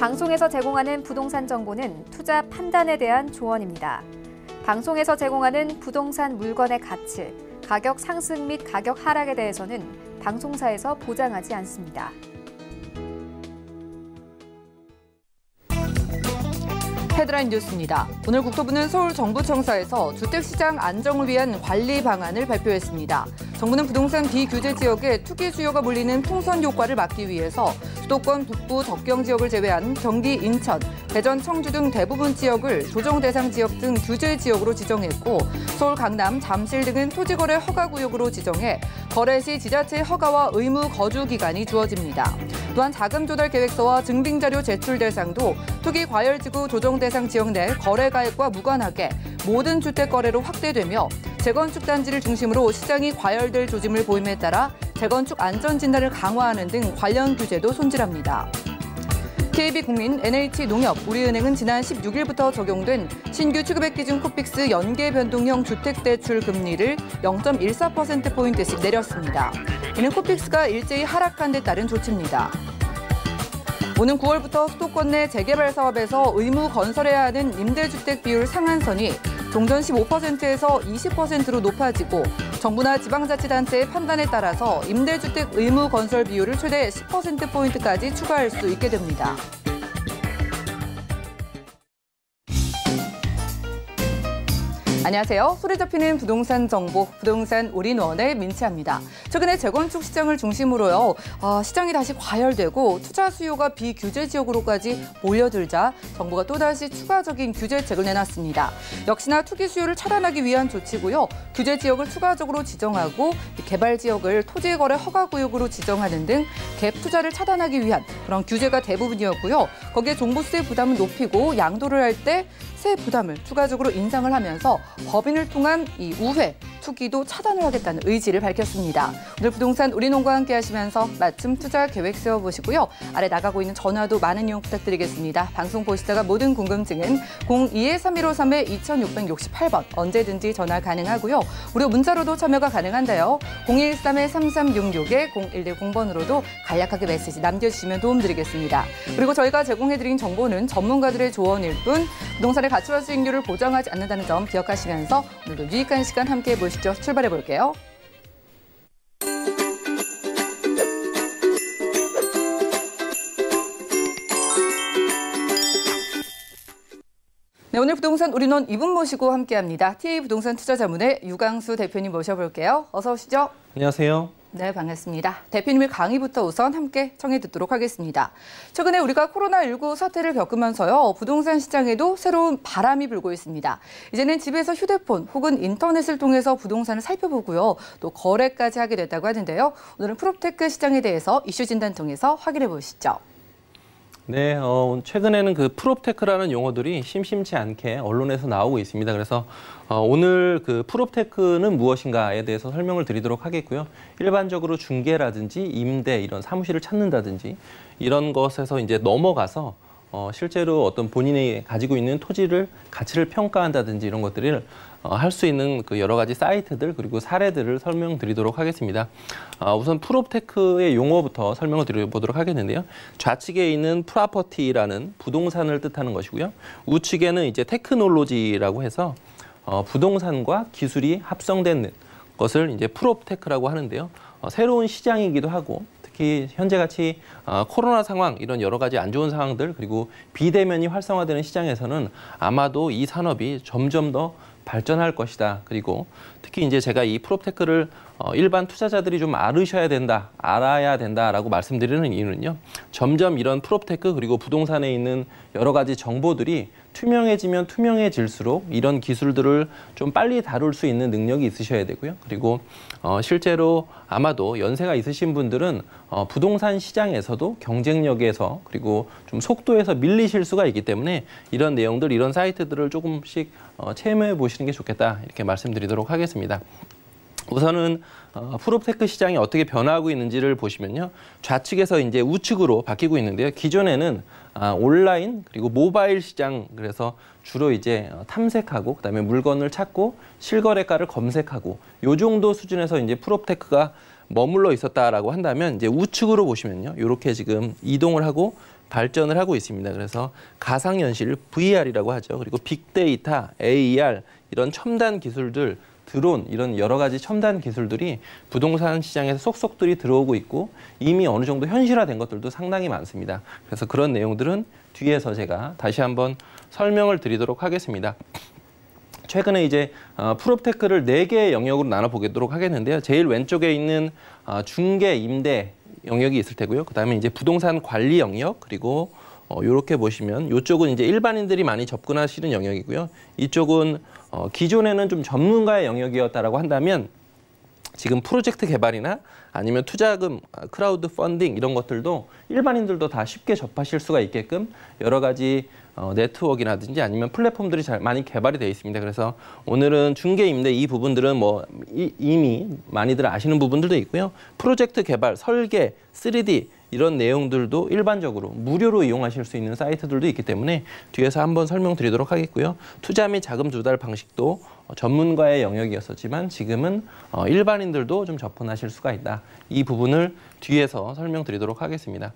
방송에서 제공하는 부동산 정보는 투자 판단에 대한 조언입니다. 방송에서 제공하는 부동산 물건의 가치, 가격 상승 및 가격 하락에 대해서는 방송사에서 보장하지 않습니다. 헤드라인 뉴스입니다. 오늘 국토부는 서울정부청사에서 주택시장 안정을 위한 관리 방안을 발표했습니다. 정부는 부동산 비규제 지역에 투기 수요가 몰리는 풍선 효과를 막기 위해서 수도권 북부 접경 지역을 제외한 경기, 인천, 대전, 청주 등 대부분 지역을 조정 대상 지역 등 규제 지역으로 지정했고 서울, 강남, 잠실 등은 토지거래 허가구역으로 지정해 거래 시 지자체 허가와 의무 거주 기간이 주어집니다. 또한 자금 조달 계획서와 증빙자료 제출 대상도 투기 과열지구 조정 대상 지역 내 거래 가액과 무관하게 모든 주택 거래로 확대되며 재건축 단지를 중심으로 시장이 과열될 조짐을 보임에 따라 재건축 안전 진단을 강화하는 등 관련 규제도 손질합니다. KB국민, NH농협, 우리은행은 지난 16일부터 적용된 신규 취급액 기준 코픽스 연계 변동형 주택대출 금리를 0.14%포인트씩 내렸습니다. 이는 코픽스가 일제히 하락한 데 따른 조치입니다. 오는 9월부터 수도권 내 재개발 사업에서 의무 건설해야 하는 임대주택 비율 상한선이 종전 15%에서 20%로 높아지고 정부나 지방자치단체의 판단에 따라서 임대주택 의무 건설 비율을 최대 10%포인트까지 추가할 수 있게 됩니다. 안녕하세요. 소리 접히는 부동산 정보, 부동산 올인원의 민채합니다. 최근에 재건축 시장을 중심으로요, 시장이 다시 과열되고 투자 수요가 비규제 지역으로까지 몰려들자 정부가 또다시 추가적인 규제책을 내놨습니다. 역시나 투기 수요를 차단하기 위한 조치고요. 규제 지역을 추가적으로 지정하고 개발 지역을 토지거래 허가구역으로 지정하는 등 갭 투자를 차단하기 위한 그런 규제가 대부분이었고요. 거기에 종부세 부담을 높이고 양도를 할 때 세 부담을 추가적으로 인상을 하면서 법인을 통한 이 우회, 투기도 차단을 하겠다는 의지를 밝혔습니다. 오늘 부동산 올인원과 함께 하시면서 맞춤 투자 계획 세워보시고요. 아래 나가고 있는 전화도 많은 이용 부탁드리겠습니다. 방송 보시다가 모든 궁금증은 02-3153-2668번 언제든지 전화 가능하고요. 무료 문자로도 참여가 가능한데요. 013-3366-0110번으로도 간략하게 메시지 남겨주시면 도움드리겠습니다. 그리고 저희가 제공해드린 정보는 전문가들의 조언일 뿐 부동산의 가치와 수익률을 보장하지 않는다는 점 기억하시면서 오늘도 유익한 시간 함께해 보시죠. 출발해 볼게요. 네, 오늘 부동산 올인원 2분 모시고 함께합니다. TA 부동산 투자자문의 유강수 대표님 모셔볼게요. 어서 오시죠. 안녕하세요. 네, 반갑습니다. 대표님의 강의부터 우선 함께 청해 듣도록 하겠습니다. 최근에 우리가 코로나19 사태를 겪으면서요, 부동산 시장에도 새로운 바람이 불고 있습니다. 이제는 집에서 휴대폰 혹은 인터넷을 통해서 부동산을 살펴보고요, 또 거래까지 하게 됐다고 하는데요. 오늘은 프롭테크 시장에 대해서 이슈 진단 통해서 확인해 보시죠. 네, 최근에는 그 프롭테크라는 용어들이 심심치 않게 언론에서 나오고 있습니다. 그래서 오늘 그 프롭테크는 무엇인가에 대해서 설명을 드리도록 하겠고요. 일반적으로 중개라든지 임대 이런 사무실을 찾는다든지 이런 것에서 이제 넘어가서 실제로 어떤 본인이 가지고 있는 토지를 가치를 평가한다든지 이런 것들을 할 수 있는 그 여러 가지 사이트들 그리고 사례들을 설명드리도록 하겠습니다. 우선 프롭테크의 용어부터 설명을 드려보도록 하겠는데요. 좌측에 있는 프로퍼티라는 부동산을 뜻하는 것이고요. 우측에는 이제 테크놀로지라고 해서 부동산과 기술이 합성된 것을 이제 프롭테크라고 하는데요. 새로운 시장이기도 하고 특히 현재같이 코로나 상황 이런 여러 가지 안 좋은 상황들 그리고 비대면이 활성화되는 시장에서는 아마도 이 산업이 점점 더 발전할 것이다. 그리고 특히 이제 제가 이 프롭테크를 일반 투자자들이 좀 알아야 된다라고 말씀드리는 이유는요. 점점 이런 프롭테크 그리고 부동산에 있는 여러 가지 정보들이 투명해지면 투명해질수록 이런 기술들을 좀 빨리 다룰 수 있는 능력이 있으셔야 되고요. 그리고 실제로 아마도 연세가 있으신 분들은 부동산 시장에서도 경쟁력에서 그리고 좀 속도에서 밀리실 수가 있기 때문에 이런 내용들, 이런 사이트들을 조금씩 체험해 보시는 게 좋겠다 이렇게 말씀드리도록 하겠습니다. 우선은 프롭테크 시장이 어떻게 변화하고 있는지를 보시면요. 좌측에서 이제 우측으로 바뀌고 있는데요. 기존에는 온라인 그리고 모바일 시장 그래서 주로 이제 탐색하고 그다음에 물건을 찾고 실거래가를 검색하고 요 정도 수준에서 이제 프롭테크가 머물러 있었다라고 한다면 이제 우측으로 보시면요. 이렇게 지금 이동을 하고 발전을 하고 있습니다. 그래서 가상현실 VR이라고 하죠. 그리고 빅데이터, AR 이런 첨단 기술들, 드론 이런 여러 가지 첨단 기술들이 부동산 시장에서 속속들이 들어오고 있고 이미 어느 정도 현실화된 것들도 상당히 많습니다. 그래서 그런 내용들은 뒤에서 제가 다시 한번 설명을 드리도록 하겠습니다. 최근에 이제 프롭테크를 4개의 영역으로 나눠보도록 하겠는데요. 제일 왼쪽에 있는 중개, 임대 영역이 있을 테고요. 그다음에 이제 부동산 관리 영역, 그리고 이렇게 보시면 이쪽은 이제 일반인들이 많이 접근하시는 영역이고요. 이쪽은 기존에는 좀 전문가의 영역이었다라고 한다면 지금 프로젝트 개발이나 아니면 투자금, 크라우드 펀딩 이런 것들도 일반인들도 다 쉽게 접하실 수가 있게끔 여러 가지 네트워크라든지 아니면 플랫폼들이 많이 개발이 되어 있습니다. 그래서 오늘은 중개, 임대 이 부분들은 뭐 이미 많이들 아시는 부분들도 있고요. 프로젝트 개발, 설계, 3D 이런 내용들도 일반적으로 무료로 이용하실 수 있는 사이트들도 있기 때문에 뒤에서 한번 설명드리도록 하겠고요. 투자 및 자금 조달 방식도 전문가의 영역이었었지만 지금은 일반인들도 좀 접근하실 수가 있다. 이 부분을 뒤에서 설명드리도록 하겠습니다.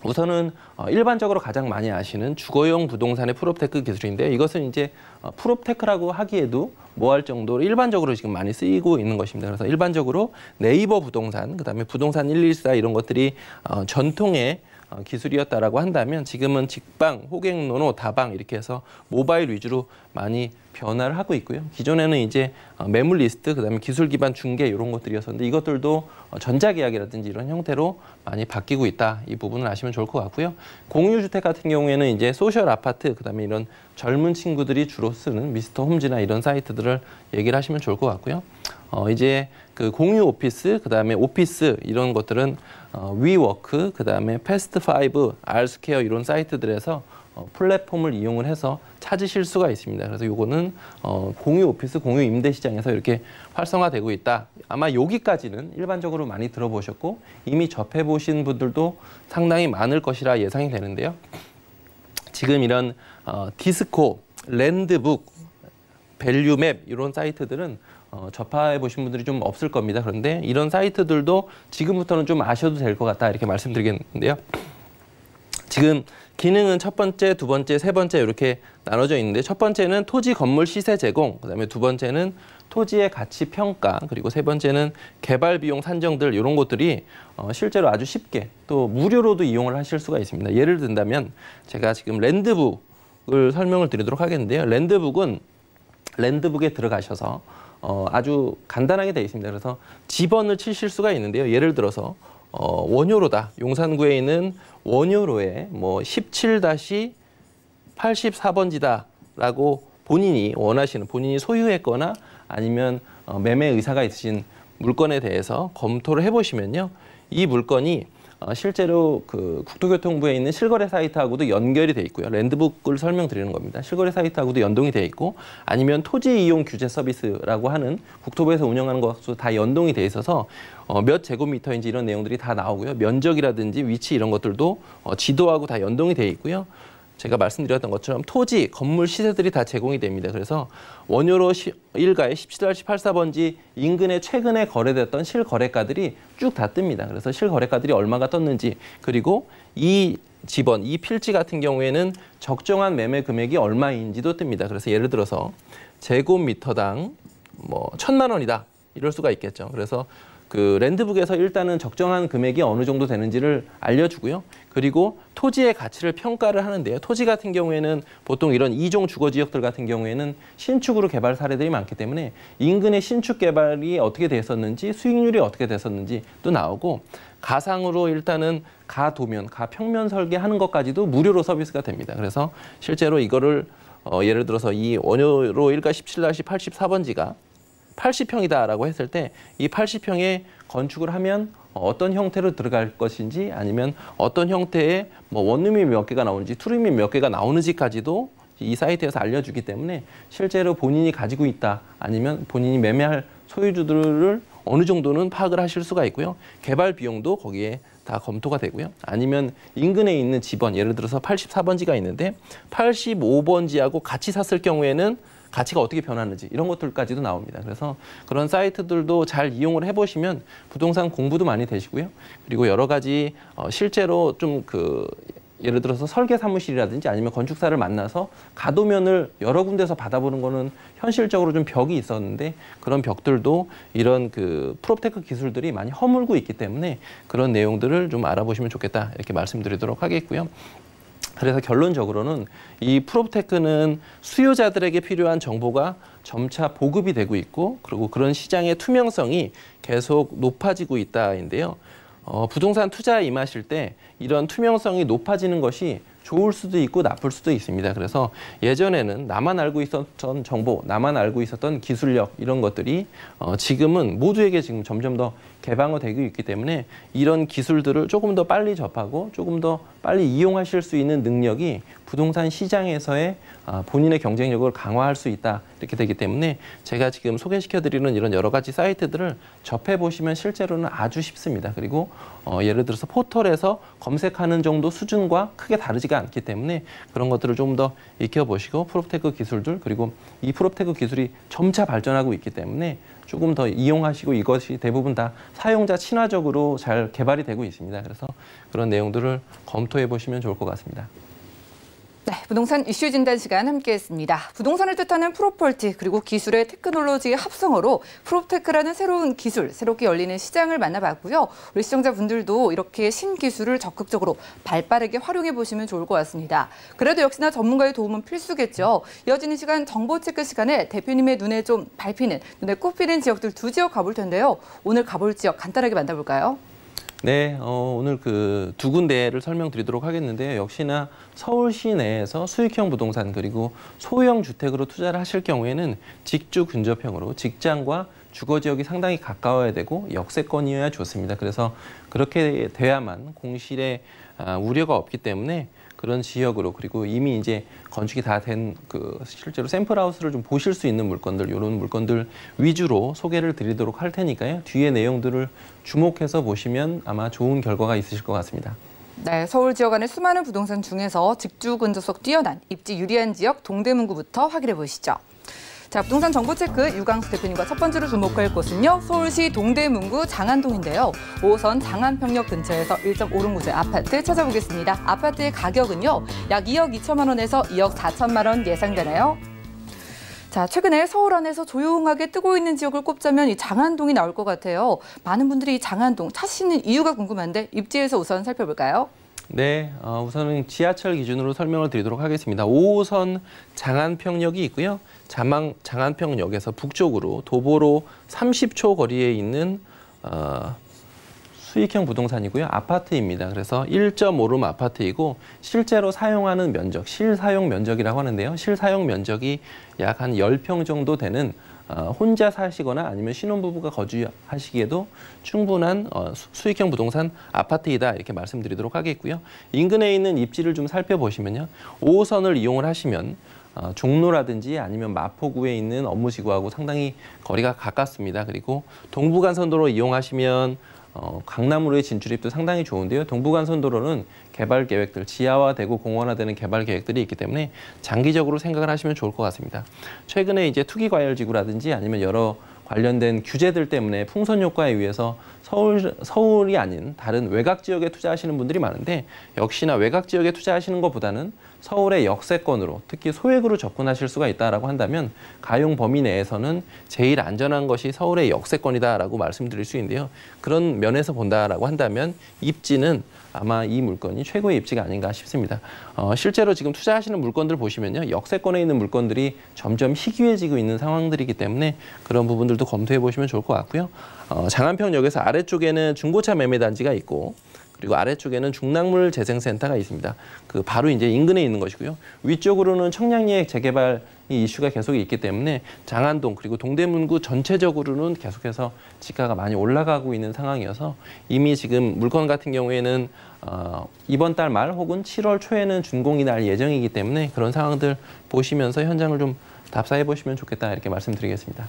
우선은 일반적으로 가장 많이 아시는 주거용 부동산의 프롭테크 기술인데요. 이것은 이제 프롭테크라고 하기에도 뭐할 정도로 일반적으로 지금 많이 쓰이고 있는 것입니다. 그래서 일반적으로 네이버 부동산, 그다음에 부동산 114 이런 것들이 전통의 기술이었다라고 한다면 지금은 직방, 호갱노노, 다방 이렇게 해서 모바일 위주로 많이 변화를 하고 있고요. 기존에는 이제 매물 리스트, 그다음에 기술 기반 중개 이런 것들이었었는데 이것들도 전자계약이라든지 이런 형태로 많이 바뀌고 있다. 이 부분을 아시면 좋을 것 같고요. 공유주택 같은 경우에는 이제 소셜 아파트, 그다음에 이런 젊은 친구들이 주로 쓰는 미스터 홈즈나 이런 사이트들을 얘기를 하시면 좋을 것 같고요. 이제 그 공유 오피스, 그다음에 오피스 이런 것들은 위워크, 그다음에 패스트5, R스퀘어 이런 사이트들에서 플랫폼을 이용을 해서 찾으실 수가 있습니다. 그래서 요거는 공유 오피스, 공유 임대 시장에서 이렇게 활성화되고 있다. 아마 여기까지는 일반적으로 많이 들어보셨고 이미 접해보신 분들도 상당히 많을 것이라 예상이 되는데요. 지금 이런 디스코, 랜드북, 밸류맵 이런 사이트들은 접해 보신 분들이 좀 없을 겁니다. 그런데 이런 사이트들도 지금부터는 좀 아셔도 될 것 같다 이렇게 말씀드리겠는데요. 지금 기능은 첫 번째, 두 번째, 세 번째 이렇게 나눠져 있는데 첫 번째는 토지 건물 시세 제공, 그다음에 두 번째는 토지의 가치 평가, 그리고 세 번째는 개발 비용 산정들 이런 것들이 실제로 아주 쉽게 또 무료로도 이용을 하실 수가 있습니다. 예를 든다면 제가 지금 랜드북을 설명을 드리도록 하겠는데요. 랜드북에 들어가셔서 아주 간단하게 되어 있습니다. 그래서 지번을 치실 수가 있는데요. 예를 들어서 원효로다. 용산구에 있는 원효로에 뭐 17-84번지다라고 본인이 원하시는, 본인이 소유했거나 아니면 매매 의사가 있으신 물건에 대해서 검토를 해보시면요. 이 물건이 실제로 그 국토교통부에 있는 실거래 사이트하고도 연결이 돼 있고요. 랜드북을 설명드리는 겁니다. 실거래 사이트하고도 연동이 돼 있고 아니면 토지 이용 규제 서비스라고 하는 국토부에서 운영하는 것도 다 연동이 돼 있어서 몇 제곱미터인지 이런 내용들이 다 나오고요. 면적이라든지 위치 이런 것들도 지도하고 다 연동이 돼 있고요. 제가 말씀드렸던 것처럼 토지, 건물 시세들이 다 제공이 됩니다. 그래서 원효로 일가의 17-84번지 인근에 최근에 거래됐던 실거래가들이 쭉 다 뜹니다. 그래서 실거래가들이 얼마가 떴는지, 그리고 이 지번, 이 필지 같은 경우에는 적정한 매매 금액이 얼마인지도 뜹니다. 그래서 예를 들어서 제곱미터당 뭐 1,000만 원이다. 이럴 수가 있겠죠. 그래서 그 랜드북에서 일단은 적정한 금액이 어느 정도 되는지를 알려주고요. 그리고 토지의 가치를 평가를 하는데요. 토지 같은 경우에는 보통 이런 이종 주거 지역들 같은 경우에는 신축으로 개발 사례들이 많기 때문에 인근의 신축 개발이 어떻게 됐었는지, 수익률이 어떻게 됐었는지 또 나오고, 가상으로 일단은 가도면, 가평면 설계하는 것까지도 무료로 서비스가 됩니다. 그래서 실제로 이거를 예를 들어서 이 원효로 일가 17-84번지가 80평이다라고 했을 때 이 80평에 건축을 하면 어떤 형태로 들어갈 것인지, 아니면 어떤 형태의 뭐 원룸이 몇 개가 나오는지, 투룸이 몇 개가 나오는지까지도 이 사이트에서 알려주기 때문에 실제로 본인이 가지고 있다, 아니면 본인이 매매할 소유주들을 어느 정도는 파악을 하실 수가 있고요. 개발 비용도 거기에 다 검토가 되고요. 아니면 인근에 있는 지번, 예를 들어서 84번지가 있는데 85번지하고 같이 샀을 경우에는 가치가 어떻게 변하는지 이런 것들까지도 나옵니다. 그래서 그런 사이트들도 잘 이용을 해보시면 부동산 공부도 많이 되시고요. 그리고 여러 가지 실제로 좀 그 예를 들어서 설계 사무실이라든지 아니면 건축사를 만나서 가도면을 여러 군데서 받아보는 거는 현실적으로 좀 벽이 있었는데 그런 벽들도 이런 그 프롭테크 기술들이 많이 허물고 있기 때문에 그런 내용들을 좀 알아보시면 좋겠다 이렇게 말씀드리도록 하겠고요. 그래서 결론적으로는 이 프롭테크는 수요자들에게 필요한 정보가 점차 보급이 되고 있고 그리고 그런 시장의 투명성이 계속 높아지고 있다인데요. 부동산 투자에 임하실 때 이런 투명성이 높아지는 것이 좋을 수도 있고 나쁠 수도 있습니다. 그래서 예전에는 나만 알고 있었던 정보, 나만 알고 있었던 기술력 이런 것들이 지금은 모두에게 지금 점점 더 개방되고 있기 때문에 이런 기술들을 조금 더 빨리 접하고 조금 더 빨리 이용하실 수 있는 능력이 부동산 시장에서의 본인의 경쟁력을 강화할 수 있다 이렇게 되기 때문에 제가 지금 소개시켜드리는 이런 여러 가지 사이트들을 접해보시면 실제로는 아주 쉽습니다. 그리고 예를 들어서 포털에서 검색하는 정도 수준과 크게 다르지가 않기 때문에 그런 것들을 좀 더 익혀보시고 프롭테크 기술들 그리고 이 프롭테크 기술이 점차 발전하고 있기 때문에 조금 더 이용하시고 이것이 대부분 다 사용자 친화적으로 잘 개발이 되고 있습니다. 그래서 그런 내용들을 검토해 보시면 좋을 것 같습니다. 네, 부동산 이슈 진단 시간 함께했습니다. 부동산을 뜻하는 프로펄티 그리고 기술의 테크놀로지의 합성어로 프롭테크라는 새로운 기술, 새롭게 열리는 시장을 만나봤고요. 우리 시청자분들도 이렇게 신기술을 적극적으로 발빠르게 활용해 보시면 좋을 것 같습니다. 그래도 역시나 전문가의 도움은 필수겠죠. 이어지는 시간 정보체크 시간에 대표님의 눈에 좀 밟히는, 눈에 꼽히는 지역들 두 지역 가볼 텐데요. 오늘 가볼 지역 간단하게 만나볼까요? 네, 오늘 그 두 군데를 설명드리도록 하겠는데요. 역시나 서울시 내에서 수익형 부동산 그리고 소형 주택으로 투자를 하실 경우에는 직주 근접형으로 직장과 주거 지역이 상당히 가까워야 되고 역세권이어야 좋습니다. 그래서 그렇게 돼야만 공실에 우려가 없기 때문에 그런 지역으로 그리고 이미 이제 건축이 다 된 그 실제로 샘플하우스를 좀 보실 수 있는 물건들 이런 물건들 위주로 소개를 드리도록 할 테니까요. 뒤에 내용들을 주목해서 보시면 아마 좋은 결과가 있으실 것 같습니다. 네, 서울 지역 안의 수많은 부동산 중에서 직주 근접성 뛰어난 입지 유리한 지역 동대문구부터 확인해 보시죠. 자, 부동산 정보체크 유광수 대표님과 첫 번째로 주목할 곳은요. 서울시 동대문구 장안동인데요. 5호선 장안평역 근처에서 1.5룸구조의 아파트 찾아보겠습니다. 아파트의 가격은요. 약 2억 2천만 원에서 2억 4천만 원 예상되네요. 자, 최근에 서울 안에서 조용하게 뜨고 있는 지역을 꼽자면 이 장안동이 나올 것 같아요. 많은 분들이 이 장안동 찾으시는 이유가 궁금한데 입지에서 우선 살펴볼까요? 네, 우선은 지하철 기준으로 설명을 드리도록 하겠습니다. 5호선 장안평역이 있고요. 장안평역에서 북쪽으로 도보로 30초 거리에 있는 수익형 부동산이고요. 아파트입니다. 그래서 1.5룸 아파트이고 실제로 사용하는 면적, 실사용 면적이라고 하는데요. 실사용 면적이 약 한 10평 정도 되는 혼자 사시거나 아니면 신혼부부가 거주하시기에도 충분한 수익형 부동산 아파트이다 이렇게 말씀드리도록 하겠고요. 인근에 있는 입지를 좀 살펴보시면요. 5호선을 이용을 하시면 종로라든지 아니면 마포구에 있는 업무지구하고 상당히 거리가 가깝습니다. 그리고 동부간선도로 이용하시면 강남으로의 진출입도 상당히 좋은데요. 동부간선도로는 개발 계획들, 지하화되고 공원화되는 개발 계획들이 있기 때문에 장기적으로 생각을 하시면 좋을 것 같습니다. 최근에 이제 투기과열지구라든지 아니면 여러 관련된 규제들 때문에 풍선 효과에 의해서 서울이 아닌 다른 외곽 지역에 투자하시는 분들이 많은데 역시나 외곽 지역에 투자하시는 것보다는 서울의 역세권으로 특히 소액으로 접근하실 수가 있다라고 한다면 가용 범위 내에서는 제일 안전한 것이 서울의 역세권이다라고 말씀드릴 수 있는데요. 그런 면에서 본다라고 한다면 입지는 아마 이 물건이 최고의 입지가 아닌가 싶습니다. 실제로 지금 투자하시는 물건들 보시면요. 역세권에 있는 물건들이 점점 희귀해지고 있는 상황들이기 때문에 그런 부분들도 검토해 보시면 좋을 것 같고요. 장안평역에서 아래쪽에는 중고차 매매 단지가 있고 그리고 아래쪽에는 중랑물 재생센터가 있습니다. 그 바로 이제 인근에 있는 것이고요. 위쪽으로는 청량리의 재개발 이슈가 계속 있기 때문에 장안동 그리고 동대문구 전체적으로는 계속해서 지가가 많이 올라가고 있는 상황이어서 이미 지금 물건 같은 경우에는 이번 달 말 혹은 7월 초에는 준공이 날 예정이기 때문에 그런 상황들 보시면서 현장을 좀 답사해 보시면 좋겠다 이렇게 말씀드리겠습니다.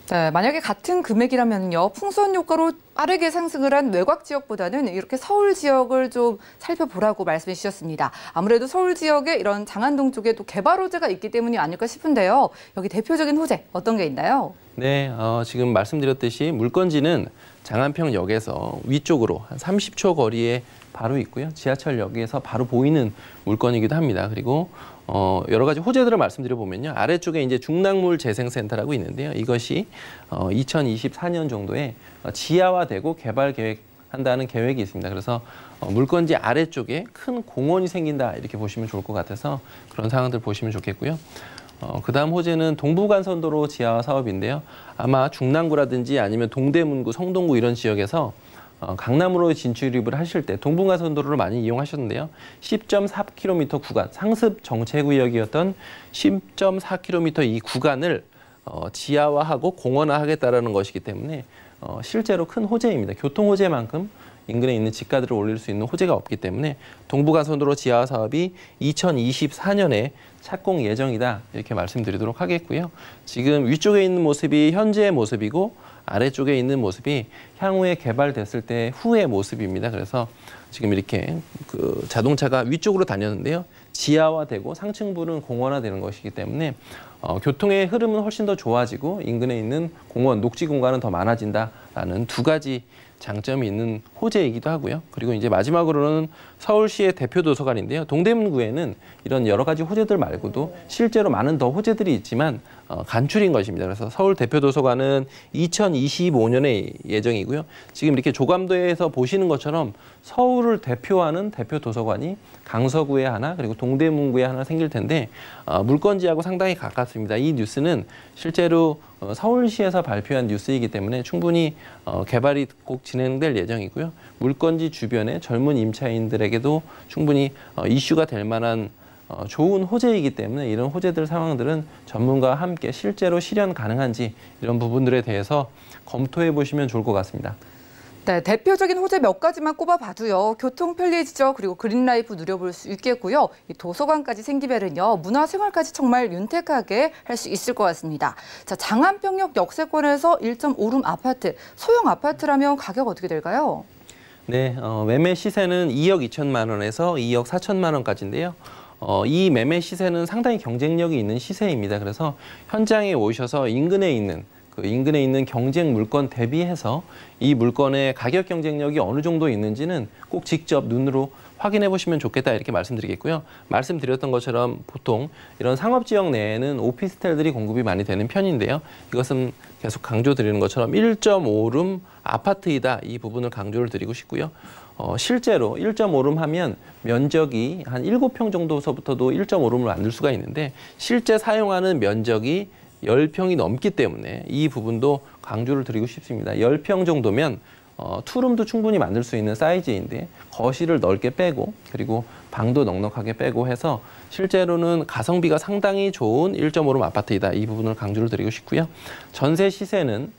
네, 만약에 같은 금액이라면요, 풍선 효과로 빠르게 상승을 한 외곽 지역보다는 이렇게 서울 지역을 좀 살펴보라고 말씀해 주셨습니다. 아무래도 서울 지역에 이런 장안동 쪽에 또 개발 호재가 있기 때문이 아닐까 싶은데요. 여기 대표적인 호재 어떤 게 있나요? 네, 지금 말씀드렸듯이 물건지는 장안평역에서 위쪽으로 한 30초 거리에 바로 있고요. 지하철역에서 바로 보이는 물건이기도 합니다. 그리고 여러 가지 호재들을 말씀드려보면요. 아래쪽에 이제 중랑물 재생센터라고 있는데요. 이것이 2024년 정도에 지하화되고 개발 계획한다는 계획이 있습니다. 그래서 물건지 아래쪽에 큰 공원이 생긴다 이렇게 보시면 좋을 것 같아서 그런 상황들 보시면 좋겠고요. 그다음 호재는 동부간선도로 지하화 사업인데요. 아마 중랑구라든지 아니면 동대문구, 성동구 이런 지역에서 강남으로 진출입을 하실 때 동부간선도로를 많이 이용하셨는데요. 10.4km 구간, 상습 정체구역이었던 10.4km 이 구간을 지하화하고 공원화하겠다라는 것이기 때문에 실제로 큰 호재입니다. 교통 호재만큼 인근에 있는 집가들을 올릴 수 있는 호재가 없기 때문에 동부간선도로 지하화 사업이 2024년에 착공 예정이다 이렇게 말씀드리도록 하겠고요. 지금 위쪽에 있는 모습이 현재의 모습이고 아래쪽에 있는 모습이 향후에 개발됐을 때 후의 모습입니다. 그래서 지금 이렇게 그 자동차가 위쪽으로 다녔는데요. 지하화되고 상층부는 공원화되는 것이기 때문에 교통의 흐름은 훨씬 더 좋아지고 인근에 있는 공원, 녹지 공간은 더 많아진다라는 두 가지 장점이 있는 호재이기도 하고요. 그리고 이제 마지막으로는 서울시의 대표 도서관인데요. 동대문구에는 이런 여러 가지 호재들 말고도 실제로 많은 더 호재들이 있지만 간출인 것입니다. 그래서 서울 대표 도서관은 2025년에 예정이고요. 지금 이렇게 조감도에서 보시는 것처럼 서울을 대표하는 대표 도서관이 강서구에 하나 그리고 동대문구에 하나 생길 텐데 물건지하고 상당히 가깝습니다. 이 뉴스는 실제로 서울시에서 발표한 뉴스이기 때문에 충분히 개발이 꼭 진행될 예정이고요. 물건지 주변의 젊은 임차인들에게도 충분히 이슈가 될 만한 좋은 호재이기 때문에 이런 호재들 상황들은 전문가와 함께 실제로 실현 가능한지 이런 부분들에 대해서 검토해 보시면 좋을 것 같습니다. 네, 대표적인 호재 몇 가지만 꼽아봐도요. 교통 편리해지죠. 그리고 그린라이프 누려볼 수 있겠고요. 이 도서관까지 생기면은요. 문화생활까지 정말 윤택하게 할 수 있을 것 같습니다. 자, 장안평역 역세권에서 1.5룸 아파트, 소형 아파트라면 가격 어떻게 될까요? 네, 매매 시세는 2억 2천만 원에서 2억 4천만 원까지인데요. 이 매매 시세는 상당히 경쟁력이 있는 시세입니다. 그래서 현장에 오셔서 인근에 있는 경쟁 물건 대비해서 이 물건의 가격 경쟁력이 어느 정도 있는지는 꼭 직접 눈으로 확인해 보시면 좋겠다 이렇게 말씀드리겠고요. 말씀드렸던 것처럼 보통 이런 상업지역 내에는 오피스텔들이 공급이 많이 되는 편인데요. 이것은 계속 강조드리는 것처럼 1.5룸 아파트이다 이 부분을 강조를 드리고 싶고요. 실제로 1.5룸 하면 면적이 한 7평 정도서부터도 1.5룸을 만들 수가 있는데 실제 사용하는 면적이 10평이 넘기 때문에 이 부분도 강조를 드리고 싶습니다. 10평 정도면 투룸도 충분히 만들 수 있는 사이즈인데 거실을 넓게 빼고 그리고 방도 넉넉하게 빼고 해서 실제로는 가성비가 상당히 좋은 1.5룸 아파트이다. 이 부분을 강조를 드리고 싶고요. 전세 시세는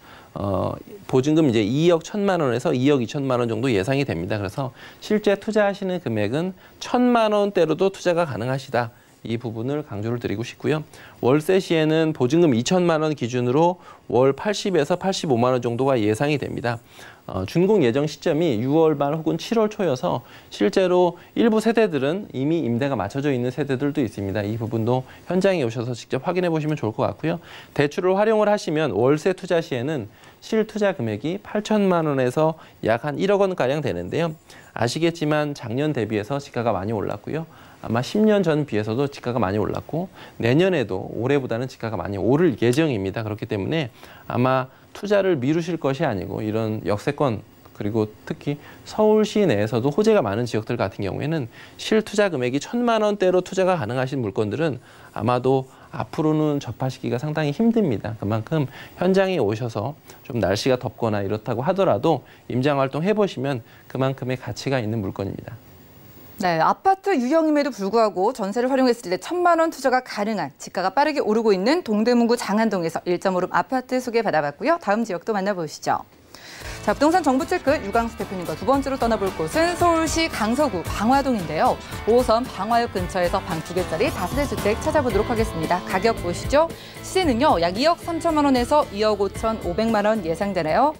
보증금 이제 2억 1천만 원에서 2억 2천만 원 정도 예상이 됩니다. 그래서 실제 투자하시는 금액은 1천만 원대로도 투자가 가능하시다. 이 부분을 강조를 드리고 싶고요. 월세 시에는 보증금 2천만 원 기준으로 월 80에서 85만 원 정도가 예상이 됩니다. 준공 예정 시점이 6월 말 혹은 7월 초여서 실제로 일부 세대들은 이미 임대가 맞춰져 있는 세대들도 있습니다. 이 부분도 현장에 오셔서 직접 확인해 보시면 좋을 것 같고요. 대출을 활용을 하시면 월세 투자 시에는 실투자 금액이 8천만 원에서 약 한 1억 원가량 되는데요. 아시겠지만 작년 대비해서 지가가 많이 올랐고요. 아마 10년 전 비해서도 지가가 많이 올랐고 내년에도 올해보다는 지가가 많이 오를 예정입니다. 그렇기 때문에 아마 투자를 미루실 것이 아니고 이런 역세권 그리고 특히 서울시 내에서도 호재가 많은 지역들 같은 경우에는 실투자 금액이 1천만 원대로 투자가 가능하신 물건들은 아마도 앞으로는 접하시기가 상당히 힘듭니다. 그만큼 현장에 오셔서 좀 날씨가 덥거나 이렇다고 하더라도 임장활동 해보시면 그만큼의 가치가 있는 물건입니다. 네, 아파트 유형임에도 불구하고 전세를 활용했을 때 1천만 원 투자가 가능한 지가가 빠르게 오르고 있는 동대문구 장안동에서 1.5룸 아파트 소개받아봤고요. 다음 지역도 만나보시죠. 자, 부동산 정보체크 유광수 대표님과 두 번째로 떠나볼 곳은 서울시 강서구 방화동인데요. 5호선 방화역 근처에서 방 2개짜리 다세대 주택 찾아보도록 하겠습니다. 가격 보시죠. 시세는요, 약 2억 3천만 원에서 2억 5,500만 원 예상되네요.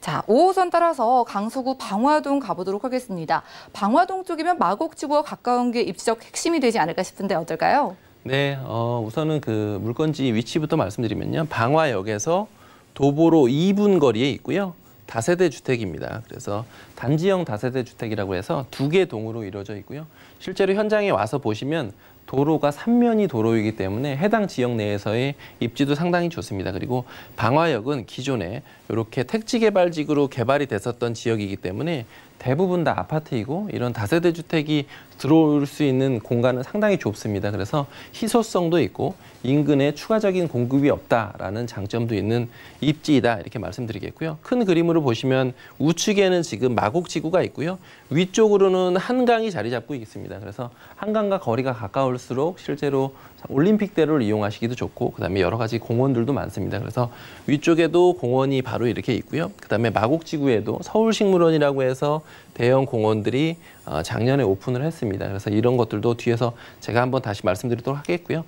자, 5호선 따라서 강서구 방화동 가보도록 하겠습니다. 방화동 쪽이면 마곡지구와 가까운 게 입지적 핵심이 되지 않을까 싶은데 어떨까요? 네, 우선은 그 물건지 위치부터 말씀드리면요. 방화역에서 도보로 2분 거리에 있고요. 다세대 주택입니다. 그래서 단지형 다세대 주택이라고 해서 2개 동으로 이루어져 있고요. 실제로 현장에 와서 보시면 도로가 3면이 도로이기 때문에 해당 지역 내에서의 입지도 상당히 좋습니다. 그리고 방화역은 기존에 이렇게 택지개발지구로 개발이 됐었던 지역이기 때문에 대부분 다 아파트이고 이런 다세대 주택이 들어올 수 있는 공간은 상당히 좁습니다. 그래서 희소성도 있고 인근에 추가적인 공급이 없다라는 장점도 있는 입지이다 이렇게 말씀드리겠고요. 큰 그림으로 보시면 우측에는 지금 마곡지구가 있고요. 위쪽으로는 한강이 자리 잡고 있습니다. 그래서 한강과 거리가 가까울수록 실제로 올림픽대로를 이용하시기도 좋고 그다음에 여러 가지 공원들도 많습니다. 그래서 위쪽에도 공원이 바로 이렇게 있고요. 그다음에 마곡지구에도 서울식물원이라고 해서 대형 공원들이 작년에 오픈을 했습니다. 그래서 이런 것들도 뒤에서 제가 한번 다시 말씀드리도록 하겠고요.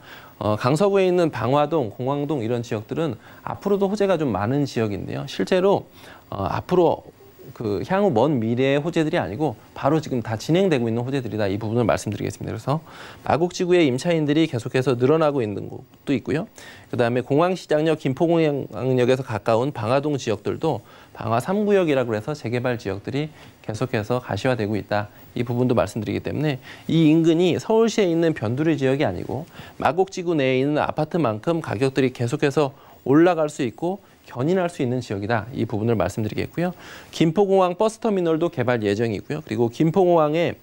강서구에 있는 방화동, 공항동 이런 지역들은 앞으로도 호재가 좀 많은 지역인데요. 실제로 앞으로 그 향후 먼 미래의 호재들이 아니고 바로 지금 다 진행되고 있는 호재들이다. 이 부분을 말씀드리겠습니다. 그래서 마곡지구의 임차인들이 계속해서 늘어나고 있는 곳도 있고요. 그다음에 공항시장역, 김포공항역에서 가까운 방화동 지역들도 방화 3구역이라고 해서 재개발 지역들이 계속해서 가시화되고 있다. 이 부분도 말씀드리기 때문에 이 인근이 서울시에 있는 변두리 지역이 아니고 마곡지구 내에 있는 아파트만큼 가격들이 계속해서 올라갈 수 있고 견인할 수 있는 지역이다. 이 부분을 말씀드리겠고요. 김포공항 버스터미널도 개발 예정이고요. 그리고 김포공항에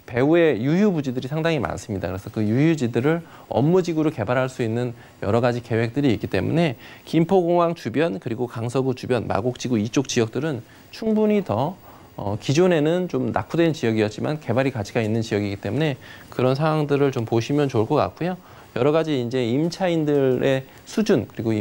배후에 유휴부지들이 상당히 많습니다. 그래서 그 유휴지들을 업무지구로 개발할 수 있는 여러 가지 계획들이 있기 때문에 김포공항 주변 그리고 강서구 주변 마곡지구 이쪽 지역들은 충분히 더 기존에는 좀 낙후된 지역이었지만 개발이 가치가 있는 지역이기 때문에 그런 상황들을 좀 보시면 좋을 것 같고요. 여러 가지 이제 임차인들의 수준 그리고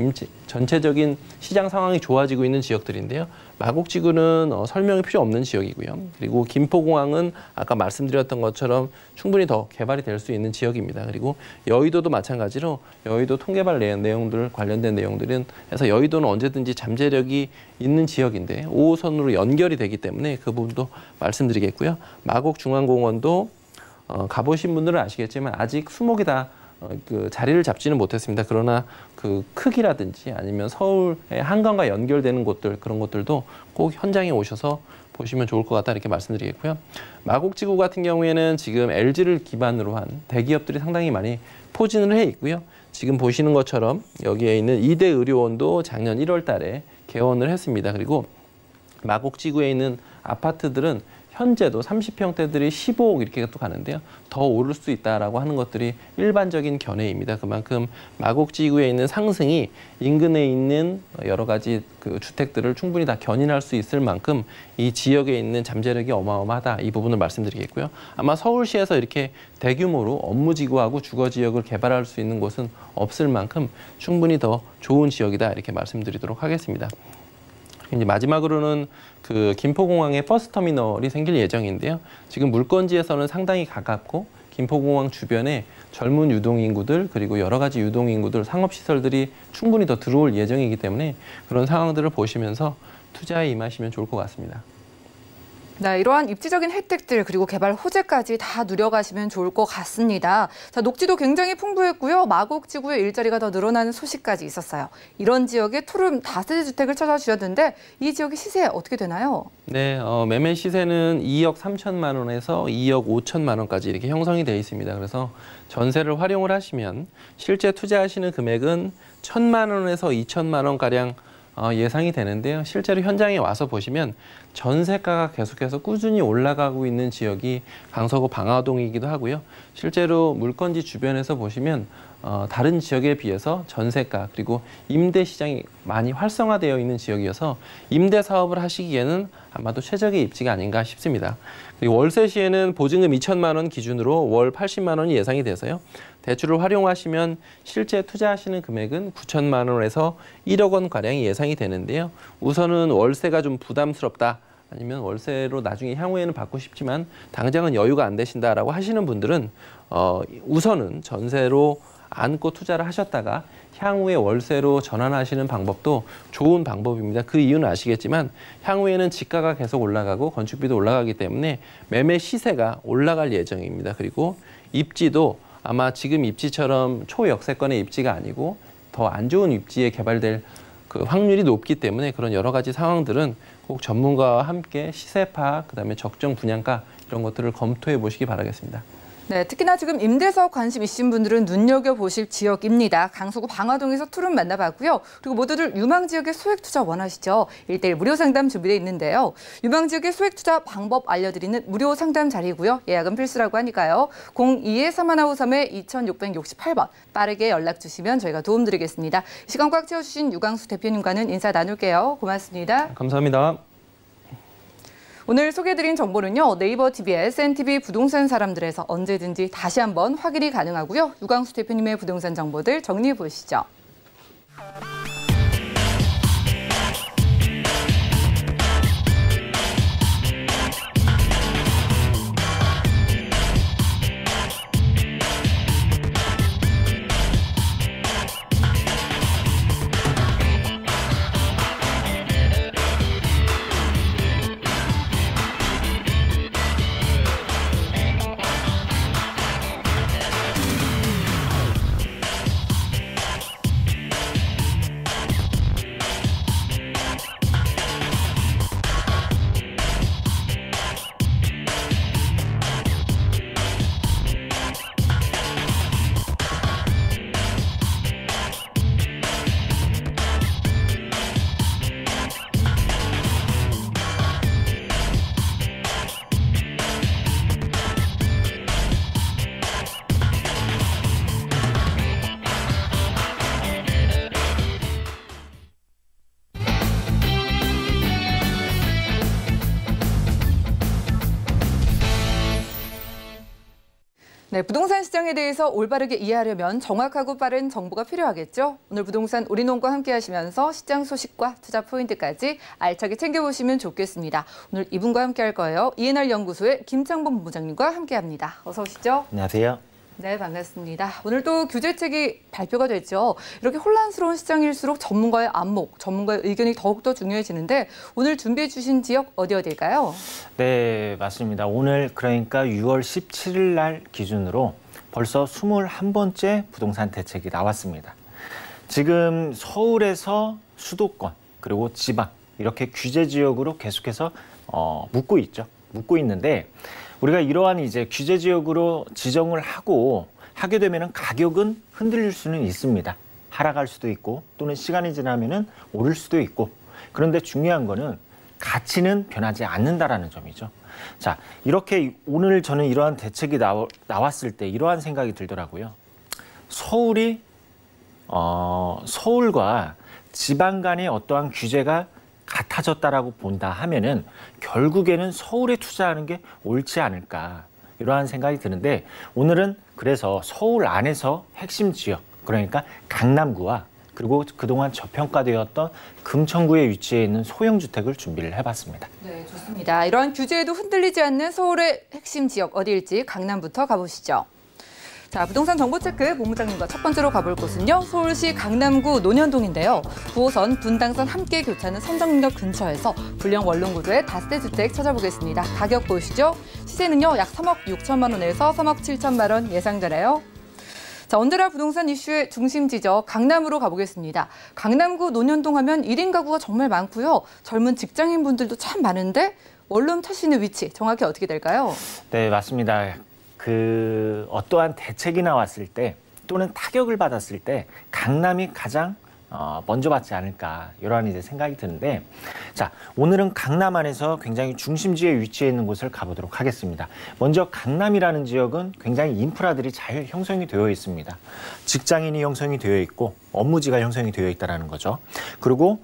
전체적인 시장 상황이 좋아지고 있는 지역들인데요. 마곡지구는 설명이 필요 없는 지역이고요. 그리고 김포공항은 아까 말씀드렸던 것처럼 충분히 더 개발이 될 수 있는 지역입니다. 그리고 여의도도 마찬가지로 여의도 통개발 내용들 관련된 내용들은 해서 여의도는 언제든지 잠재력이 있는 지역인데 5호선으로 연결이 되기 때문에 그 부분도 말씀드리겠고요. 마곡중앙공원도 가보신 분들은 아시겠지만 아직 수목이 다 그 자리를 잡지는 못했습니다. 그러나 그 크기라든지 아니면 서울의 한강과 연결되는 곳들 그런 것들도 꼭 현장에 오셔서 보시면 좋을 것 같다 이렇게 말씀드리겠고요. 마곡지구 같은 경우에는 지금 LG를 기반으로 한 대기업들이 상당히 많이 포진을 해 있고요. 지금 보시는 것처럼 여기에 있는 이대 의료원도 작년 1월 달에 개원을 했습니다. 그리고 마곡지구에 있는 아파트들은 현재도 30평대들이 15억 이렇게 또 가는데요. 더 오를 수 있다라고 하는 것들이 일반적인 견해입니다. 그만큼 마곡지구에 있는 상승이 인근에 있는 여러 가지 그 주택들을 충분히 다 견인할 수 있을 만큼 이 지역에 있는 잠재력이 어마어마하다. 이 부분을 말씀드리겠고요. 아마 서울시에서 이렇게 대규모로 업무지구하고 주거지역을 개발할 수 있는 곳은 없을 만큼 충분히 더 좋은 지역이다. 이렇게 말씀드리도록 하겠습니다. 이제 마지막으로는 그 김포공항에 버스터미널이 생길 예정인데요. 지금 물건지에서는 상당히 가깝고 김포공항 주변에 젊은 유동인구들 그리고 여러 가지 유동인구들 상업시설들이 충분히 더 들어올 예정이기 때문에 그런 상황들을 보시면서 투자에 임하시면 좋을 것 같습니다. 네, 이러한 입지적인 혜택들 그리고 개발 호재까지 다 누려가시면 좋을 것 같습니다. 자, 녹지도 굉장히 풍부했고요. 마곡지구의 일자리가 더 늘어나는 소식까지 있었어요. 이런 지역의 토름 다세대 주택을 찾아주셨는데 이 지역의 시세 어떻게 되나요? 네, 매매 시세는 2억 3천만 원에서 2억 5천만 원까지 이렇게 형성이 되어 있습니다. 그래서 전세를 활용을 하시면 실제 투자하시는 금액은 1,000만 원에서 2천만 원가량 예상이 되는데요. 실제로 현장에 와서 보시면 전세가가 계속해서 꾸준히 올라가고 있는 지역이 강서구 방화동이기도 하고요. 실제로 물건지 주변에서 보시면 다른 지역에 비해서 전세가 그리고 임대 시장이 많이 활성화되어 있는 지역이어서 임대 사업을 하시기에는 아마도 최적의 입지가 아닌가 싶습니다. 그리고 월세 시에는 보증금 2천만 원 기준으로 월 80만 원이 예상이 돼서요. 대출을 활용하시면 실제 투자하시는 금액은 9천만 원에서 1억 원 가량이 예상이 되는데요. 우선은 월세가 좀 부담스럽다. 아니면 월세로 나중에 향후에는 받고 싶지만 당장은 여유가 안 되신다라고 하시는 분들은 우선은 전세로 안고 투자를 하셨다가 향후에 월세로 전환하시는 방법도 좋은 방법입니다. 그 이유는 아시겠지만 향후에는 지가가 계속 올라가고 건축비도 올라가기 때문에 매매 시세가 올라갈 예정입니다. 그리고 입지도 아마 지금 입지처럼 초역세권의 입지가 아니고 더 안 좋은 입지에 개발될 그 확률이 높기 때문에 그런 여러 가지 상황들은 꼭 전문가와 함께 시세 파악, 그다음에 적정 분양가 이런 것들을 검토해 보시기 바라겠습니다. 네, 특히나 지금 임대사업 관심 있으신 분들은 눈여겨보실 지역입니다. 강서구 방화동에서 투룸 만나봤고요. 그리고 모두들 유망 지역의 소액 투자 원하시죠? 1:1 무료 상담 준비되어 있는데요. 유망 지역의 소액 투자 방법 알려드리는 무료 상담 자리고요. 예약은 필수라고 하니까요. 02-3153-2668번 빠르게 연락 주시면 저희가 도움드리겠습니다. 이 시간 꽉 채워주신 유광수 대표님과는 인사 나눌게요. 고맙습니다. 감사합니다. 오늘 소개해드린 정보는요. 네이버 TVS, NTV 부동산 사람들에서 언제든지 다시 한번 확인이 가능하고요. 유광수 대표님의 부동산 정보들 정리해 보시죠. 네, 부동산 시장에 대해서 올바르게 이해하려면 정확하고 빠른 정보가 필요하겠죠. 오늘 부동산 우리농과 함께 하시면서 시장 소식과 투자 포인트까지 알차게 챙겨보시면 좋겠습니다. 오늘 이분과 함께 할 거예요. ENR 연구소의 김창범 본부장님과 함께합니다. 어서 오시죠. 안녕하세요. 네, 반갑습니다. 오늘 또 규제책이 발표가 됐죠. 이렇게 혼란스러운 시장일수록 전문가의 안목, 전문가의 의견이 더욱더 중요해지는데 오늘 준비해 주신 지역 어디일까요? 네, 맞습니다. 오늘 그러니까 6월 17일 날 기준으로 벌써 21번째 부동산 대책이 나왔습니다. 지금 서울에서 수도권 그리고 지방 이렇게 규제 지역으로 계속해서 묶고 있죠. 묶고 있는데 우리가 이러한 이제 규제 지역으로 지정을 하게 되면은 가격은 흔들릴 수는 있습니다. 하락할 수도 있고 또는 시간이 지나면은 오를 수도 있고 그런데 중요한 거는 가치는 변하지 않는다라는 점이죠. 자, 이렇게 오늘 저는 이러한 대책이 나왔을 때 이러한 생각이 들더라고요. 서울과 지방 간의 어떠한 규제가 같아졌다라고 본다 하면은 결국에는 서울에 투자하는 게 옳지 않을까 이러한 생각이 드는데 오늘은 그래서 서울 안에서 핵심 지역 그러니까 강남구와 그리고 그동안 저평가되었던 금천구에 위치해 있는 소형주택을 준비를 해봤습니다. 네, 좋습니다. 이러한 규제에도 흔들리지 않는 서울의 핵심 지역 어디일지 강남부터 가보시죠. 자, 부동산 정보체크 본부장님과 첫 번째로 가볼 곳은요. 서울시 강남구 논현동인데요. 9호선, 분당선 함께 교차하는 선정역 근처에서 불량 원룸 구조의 다세대 주택 찾아보겠습니다. 가격 보시죠. 시세는요. 약 3억 6천만 원에서 3억 7천만 원 예상되네요. 자, 언제나 부동산 이슈의 중심지죠. 강남으로 가보겠습니다. 강남구 논현동 하면 1인 가구가 정말 많고요. 젊은 직장인분들도 참 많은데 원룸 찾으시는 위치 정확히 어떻게 될까요? 네, 맞습니다. 어떠한 대책이 나왔을 때 또는 타격을 받았을 때 강남이 가장 먼저 받지 않을까 이러한 이제 생각이 드는데 자, 오늘은 강남 안에서 굉장히 중심지에 위치해 있는 곳을 가보도록 하겠습니다. 먼저 강남이라는 지역은 굉장히 인프라들이 잘 형성이 되어 있습니다. 직장인이 형성이 되어 있고 업무지가 형성이 되어 있다는 거죠. 그리고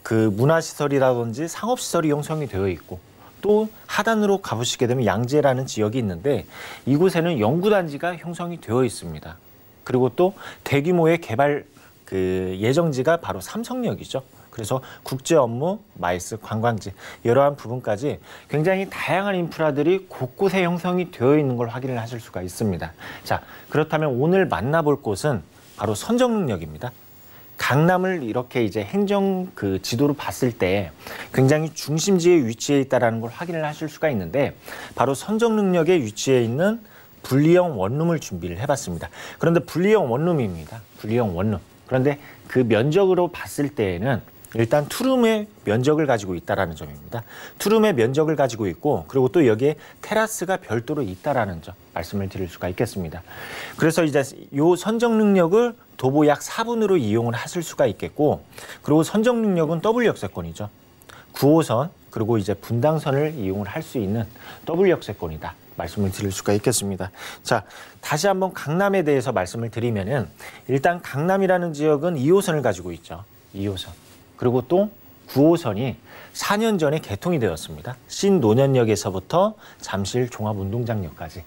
그 문화시설이라든지 상업시설이 형성이 되어 있고 또 하단으로 가보시게 되면 양재라는 지역이 있는데 이곳에는 연구단지가 형성이 되어 있습니다. 그리고 또 대규모의 개발 예정지가 바로 삼성역이죠. 그래서 국제 업무, 마이스, 관광지 이러한 부분까지 굉장히 다양한 인프라들이 곳곳에 형성이 되어 있는 걸 확인을 하실 수가 있습니다. 자, 그렇다면 오늘 만나볼 곳은 바로 선정릉역입니다. 강남을 이렇게 이제 행정 지도로 봤을 때 굉장히 중심지에 위치해 있다는 걸 확인을 하실 수가 있는데 바로 선정릉역에 위치해 있는 분리형 원룸을 준비를 해봤습니다. 그런데 분리형 원룸입니다. 분리형 원룸. 그런데 그 면적으로 봤을 때에는 일단 투룸의 면적을 가지고 있다라는 점입니다. 투룸의 면적을 가지고 있고 그리고 또 여기에 테라스가 별도로 있다라는 점 말씀을 드릴 수가 있겠습니다. 그래서 이제 요 선정 능력을 도보 약 4분으로 이용을 하실 수가 있겠고 그리고 선정 능력은 더블 역세권이죠. 9호선 그리고 이제 분당선을 이용을 할 수 있는 더블 역세권이다. 말씀을 드릴 수가 있겠습니다. 자, 다시 한번 강남에 대해서 말씀을 드리면은 일단 강남이라는 지역은 2호선을 가지고 있죠. 2호선. 그리고 또 9호선이 4년 전에 개통이 되었습니다. 신노년역에서부터 잠실 종합운동장역까지.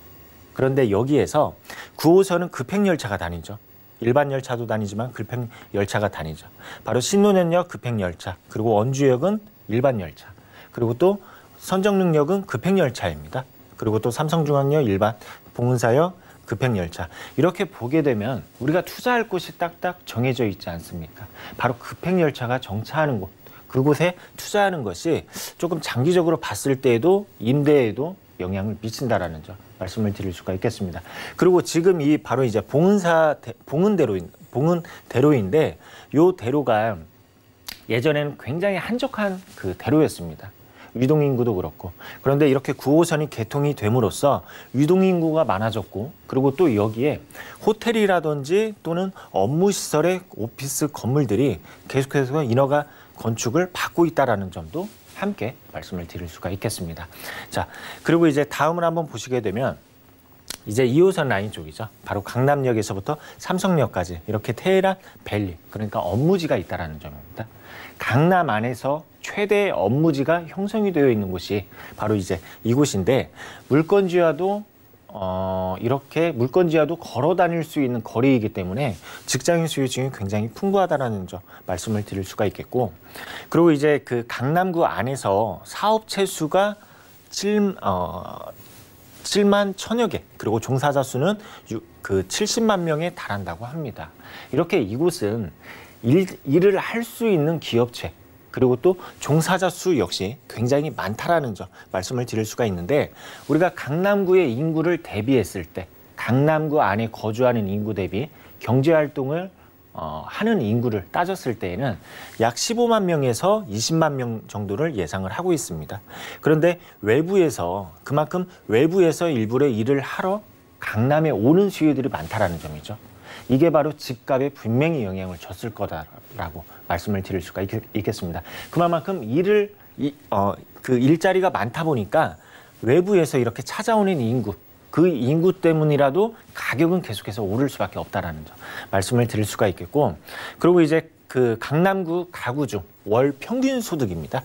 그런데 여기에서 9호선은 급행열차가 다니죠. 일반 열차도 다니지만 급행열차가 다니죠. 바로 신노년역 급행열차, 그리고 원주역은 일반 열차, 그리고 또 선정능력은 급행열차입니다. 그리고 또 삼성중앙역 일반, 봉은사역 급행열차. 이렇게 보게 되면 우리가 투자할 곳이 딱딱 정해져 있지 않습니까? 바로 급행열차가 정차하는 곳, 그곳에 투자하는 것이 조금 장기적으로 봤을 때에도 임대에도 영향을 미친다라는 점 말씀을 드릴 수가 있겠습니다. 그리고 지금 이 바로 이제 봉은대로인데 요 대로가 예전에는 굉장히 한적한 그 대로였습니다. 유동인구도 그렇고. 그런데 이렇게 9호선이 개통이 됨으로써 유동인구가 많아졌고 그리고 또 여기에 호텔이라든지 또는 업무시설의 오피스 건물들이 계속해서 인허가 건축을 받고 있다는 점도 함께 말씀을 드릴 수가 있겠습니다. 자, 그리고 이제 다음을 한번 보시게 되면 이제 2호선 라인 쪽이죠. 바로 강남역에서부터 삼성역까지 이렇게 테헤란 밸리, 그러니까 업무지가 있다는 점입니다. 강남 안에서 최대 업무지가 형성이 되어 있는 곳이 바로 이제 이곳인데 물건지와도 이렇게 물건지와도 걸어 다닐 수 있는 거리이기 때문에 직장인 수요층이 굉장히 풍부하다라는 점 말씀을 드릴 수가 있겠고 그리고 이제 그 강남구 안에서 사업체 수가 7만 1,000여 개 그리고 종사자 수는 그 70만 명에 달한다고 합니다. 이렇게 이곳은 일을 할 수 있는 기업체 그리고 또 종사자 수 역시 굉장히 많다라는 점 말씀을 드릴 수가 있는데 우리가 강남구의 인구를 대비했을 때 강남구 안에 거주하는 인구 대비 경제활동을 하는 인구를 따졌을 때에는 약 15만 명에서 20만 명 정도를 예상을 하고 있습니다. 그런데 외부에서 그만큼 외부에서 일부러 일을 하러 강남에 오는 수요들이 많다라는 점이죠. 이게 바로 집값에 분명히 영향을 줬을 거다라고 말씀을 드릴 수가 있겠습니다. 그만큼 그 일자리가 많다 보니까 외부에서 이렇게 찾아오는 인구, 그 인구 때문이라도 가격은 계속해서 오를 수밖에 없다라는 점 말씀을 드릴 수가 있겠고 그리고 이제 그 강남구 가구 중 월 평균 소득입니다.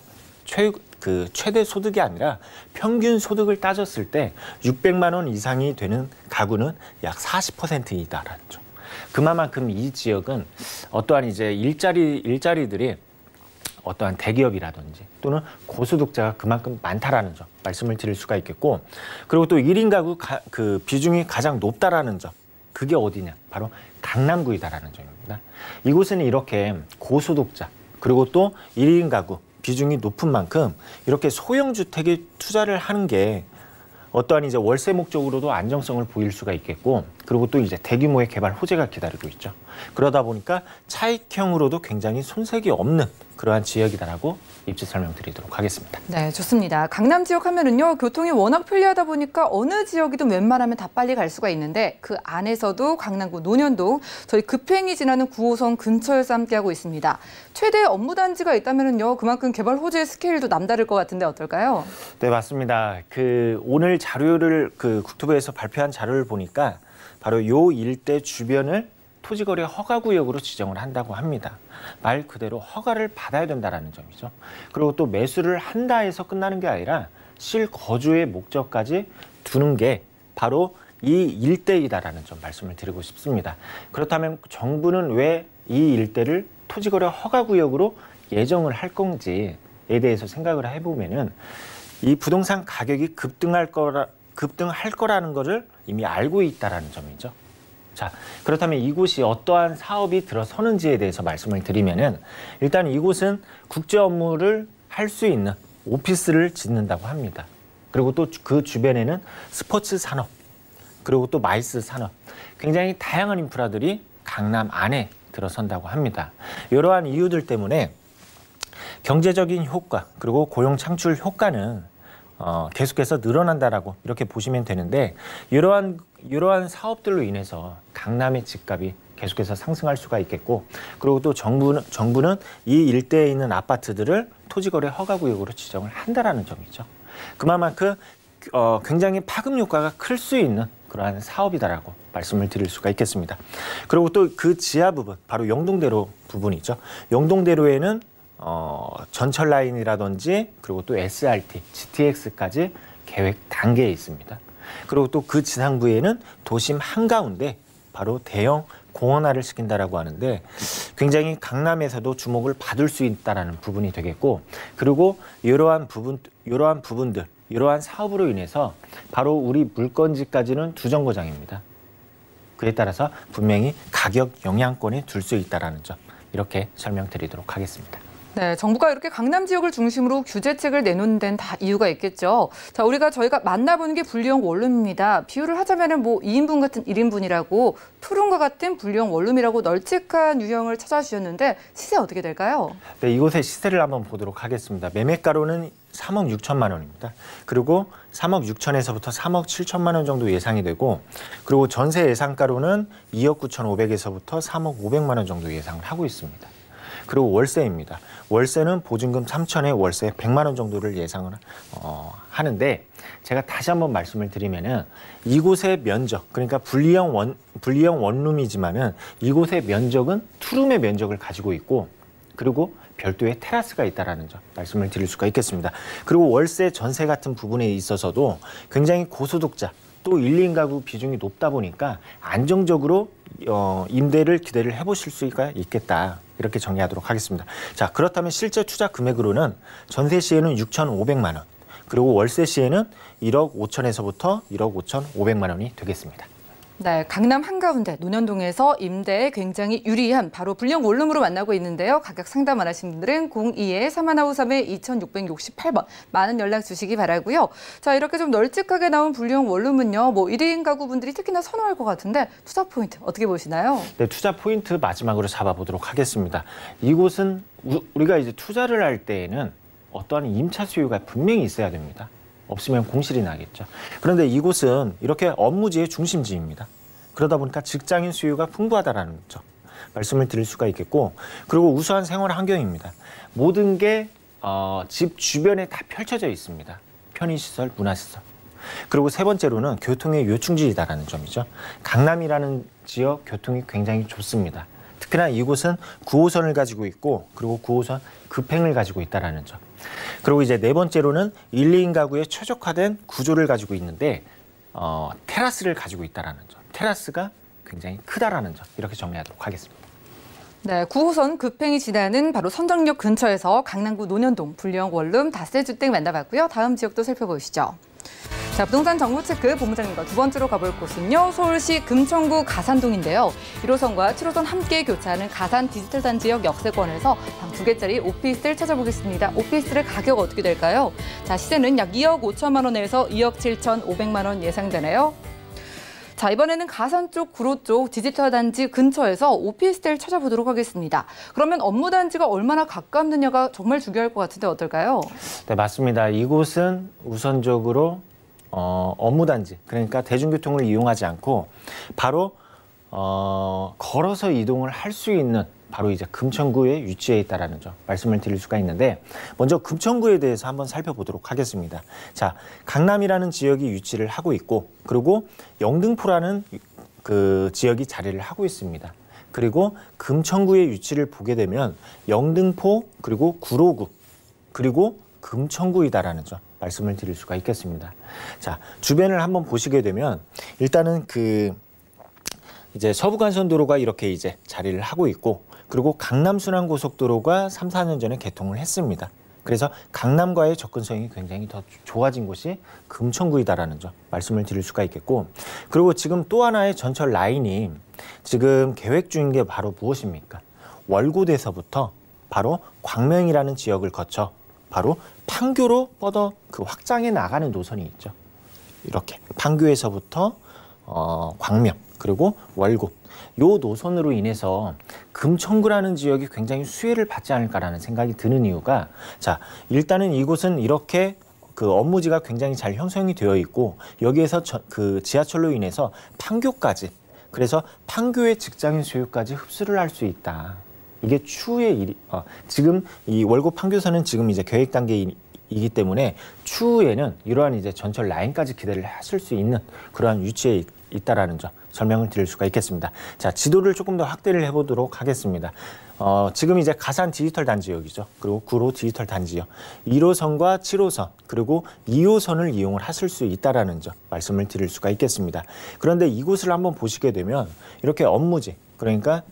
최대 소득이 아니라 평균 소득을 따졌을 때 600만 원 이상이 되는 가구는 약 40%이다라는 점. 그만큼 이 지역은 어떠한 이제 일자리들이 어떠한 대기업이라든지 또는 고소득자가 그만큼 많다라는 점 말씀을 드릴 수가 있겠고 그리고 또 1인 가구 그 비중이 가장 높다라는 점 그게 어디냐 바로 강남구이다라는 점입니다. 이곳은 이렇게 고소득자 그리고 또 1인 가구 비중이 높은 만큼 이렇게 소형 주택에 투자를 하는 게 어떠한 이제 월세 목적으로도 안정성을 보일 수가 있겠고 그리고 또 이제 대규모의 개발 호재가 기다리고 있죠. 그러다 보니까 차익형으로도 굉장히 손색이 없는 그러한 지역이다라고 입지 설명드리도록 하겠습니다. 네, 좋습니다. 강남 지역 하면은요, 교통이 워낙 편리하다 보니까 어느 지역이든 웬만하면 다 빨리 갈 수가 있는데 그 안에서도 강남구 논현동, 저희 급행이 지나는 9호선 근처에서 함께하고 있습니다. 최대 업무 단지가 있다면은요, 그만큼 개발 호재의 스케일도 남다를 것 같은데 어떨까요? 네, 맞습니다. 오늘 자료를 국토부에서 발표한 자료를 보니까 바로 요 일대 주변을 토지거래 허가구역으로 지정을 한다고 합니다. 말 그대로 허가를 받아야 된다는 점이죠. 그리고 또 매수를 한다 해서 끝나는 게 아니라 실거주의 목적까지 두는 게 바로 이 일대이다라는 점 말씀을 드리고 싶습니다. 그렇다면 정부는 왜 이 일대를 토지거래 허가구역으로 예정을 할 건지에 대해서 생각을 해보면은 이 부동산 가격이 급등할 거라는 것을 이미 알고 있다라는 점이죠. 자, 그렇다면 이곳이 어떠한 사업이 들어서는지에 대해서 말씀을 드리면은 일단 이곳은 국제 업무를 할 수 있는 오피스를 짓는다고 합니다. 그리고 또 그 주변에는 스포츠 산업, 그리고 또 마이스 산업, 굉장히 다양한 인프라들이 강남 안에 들어선다고 합니다. 이러한 이유들 때문에 경제적인 효과 그리고 고용 창출 효과는 계속해서 늘어난다라고 이렇게 보시면 되는데 이러한 사업들로 인해서 강남의 집값이 계속해서 상승할 수가 있겠고 그리고 또 정부는 이 일대에 있는 아파트들을 토지거래 허가구역으로 지정을 한다라는 점이죠. 그만큼 굉장히 파급 효과가 클 수 있는 그러한 사업이다라고 말씀을 드릴 수가 있겠습니다. 그리고 또 그 지하 부분, 바로 영동대로 부분이죠. 영동대로에는 전철 라인이라든지 그리고 또 SRT, GTX까지 계획 단계에 있습니다. 그리고 또 그 지상부에는 도심 한가운데 바로 대형 공원화를 시킨다라고 하는데 굉장히 강남에서도 주목을 받을 수 있다라는 부분이 되겠고 그리고 이러한 부분들, 이러한 사업으로 인해서 바로 우리 물건지까지는 두 정거장입니다. 그에 따라서 분명히 가격 영향권에 둘 수 있다라는 점 이렇게 설명드리도록 하겠습니다. 네, 정부가 이렇게 강남 지역을 중심으로 규제책을 내놓는 데는 다 이유가 있겠죠. 자, 저희가 만나보는 게 분리형 원룸입니다. 비유를 하자면은 2인분 같은 1인분이라고 푸른과 같은 분리형 원룸이라고 널찍한 유형을 찾아주셨는데 시세 어떻게 될까요? 네, 이곳의 시세를 한번 보도록 하겠습니다. 매매가로는 3억 6천만 원입니다. 그리고 3억 6천에서부터 3억 7천만 원 정도 예상이 되고 그리고 전세 예상가로는 2억 9,500에서부터 3억 500만 원 정도 예상을 하고 있습니다. 그리고 월세입니다. 월세는 보증금 3천에 월세 100만 원 정도를 예상을 하는데 제가 다시 한번 말씀을 드리면은 이곳의 면적, 그러니까 분리형 원룸이지만은 이곳의 면적은 투룸의 면적을 가지고 있고 그리고 별도의 테라스가 있다라는 점 말씀을 드릴 수가 있겠습니다. 그리고 월세, 전세 같은 부분에 있어서도 굉장히 고소득자 또 1, 2인 가구 비중이 높다 보니까 안정적으로 임대를 기대를 해보실 수가 있겠다. 이렇게 정리하도록 하겠습니다. 자, 그렇다면 실제 투자 금액으로는 전세 시에는 6,500만 원, 그리고 월세 시에는 1억 5천에서부터 1억 5,500만 원이 되겠습니다. 네, 강남 한가운데 논현동에서 임대에 굉장히 유리한 바로 분리형 원룸으로 만나고 있는데요. 가격 상담 원하시는 분들은 02-3153-2668번 많은 연락 주시기 바라고요. 자, 이렇게 좀 널찍하게 나온 분리형 원룸은요. 1인 가구분들이 특히나 선호할 것 같은데 투자 포인트 어떻게 보시나요? 네, 투자 포인트 마지막으로 잡아보도록 하겠습니다. 이곳은 우리가 이제 투자를 할 때에는 어떠한 임차 수요가 분명히 있어야 됩니다. 없으면 공실이 나겠죠. 그런데 이곳은 이렇게 업무지의 중심지입니다. 그러다 보니까 직장인 수요가 풍부하다는 점 말씀을 드릴 수가 있겠고 그리고 우수한 생활 환경입니다. 모든 게 집 주변에 다 펼쳐져 있습니다. 편의시설, 문화시설. 그리고 세 번째로는 교통의 요충지이다라는 점이죠. 강남이라는 지역 교통이 굉장히 좋습니다. 특히나 이곳은 9호선을 가지고 있고 그리고 9호선 급행을 가지고 있다는 점. 그리고 이제 네 번째로는 1, 2인 가구에 최적화된 구조를 가지고 있는데 테라스를 가지고 있다는 점. 테라스가 굉장히 크다라는 점. 이렇게 정리하도록 하겠습니다. 네, 9호선 급행이 지나는 바로 선정역 근처에서 강남구 논현동 분리형 원룸 다세주택 만나봤고요. 다음 지역도 살펴보시죠. 자, 부동산 정보체크 본부장님과 두 번째로 가볼 곳은요. 서울시 금천구 가산동인데요. 1호선과 7호선 함께 교차하는 가산 디지털 단지역 역세권에서 방 2개짜리 오피스텔 찾아보겠습니다. 오피스텔의 가격 어떻게 될까요? 자, 시세는 약 2억 5천만 원에서 2억 7,500만 원 예상되네요. 자, 이번에는 가산 쪽, 구로 쪽 디지털 단지 근처에서 오피스텔 찾아보도록 하겠습니다. 그러면 업무 단지가 얼마나 가깝느냐가 정말 중요할 것 같은데 어떨까요? 네, 맞습니다. 이곳은 우선적으로 업무 단지, 그러니까 대중교통을 이용하지 않고 바로 걸어서 이동을 할 수 있는 바로 이제 금천구에 위치해 있다라는 점 말씀을 드릴 수가 있는데 먼저 금천구에 대해서 한번 살펴보도록 하겠습니다. 자, 강남이라는 지역이 위치를 하고 있고 그리고 영등포라는 그 지역이 자리를 하고 있습니다. 그리고 금천구의 위치를 보게 되면 영등포 그리고 구로구 그리고 금천구이다라는 점 말씀을 드릴 수가 있겠습니다. 자, 주변을 한번 보시게 되면 일단은 이제 서부간선도로가 이렇게 이제 자리를 하고 있고 그리고 강남순환고속도로가 3, 4년 전에 개통을 했습니다. 그래서 강남과의 접근성이 굉장히 더 좋아진 곳이 금천구이다라는 점 말씀을 드릴 수가 있겠고 그리고 지금 또 하나의 전철 라인이 지금 계획 중인 게 바로 무엇입니까? 월고대에서부터 바로 광명이라는 지역을 거쳐 바로 판교로 뻗어 확장해 나가는 노선이 있죠. 이렇게 판교에서부터 광명 그리고 월곶. 요 노선으로 인해서 금천구라는 지역이 굉장히 수혜를 받지 않을까라는 생각이 드는 이유가, 자, 일단은 이곳은 이렇게 그 업무지가 굉장히 잘 형성이 되어 있고, 여기에서 그 지하철로 인해서 판교까지, 그래서 판교의 직장인 수요까지 흡수를 할 수 있다. 이게 추후의 일이, 지금 이 월곶 판교선은 지금 이제 계획 단계이기 때문에 추후에는 이러한 이제 전철 라인까지 기대를 하실 수 있는 그러한 위치에 있다라는 점 설명을 드릴 수가 있겠습니다. 자, 지도를 조금 더 확대를 해보도록 하겠습니다. 지금 이제 가산 디지털 단지역이죠. 그리고 구로 디지털 단지역, 1호선과 7호선 그리고 2호선을 이용을 하실 수 있다라는 점 말씀을 드릴 수가 있겠습니다. 그런데 이곳을 한번 보시게 되면 이렇게 업무지, 그러니까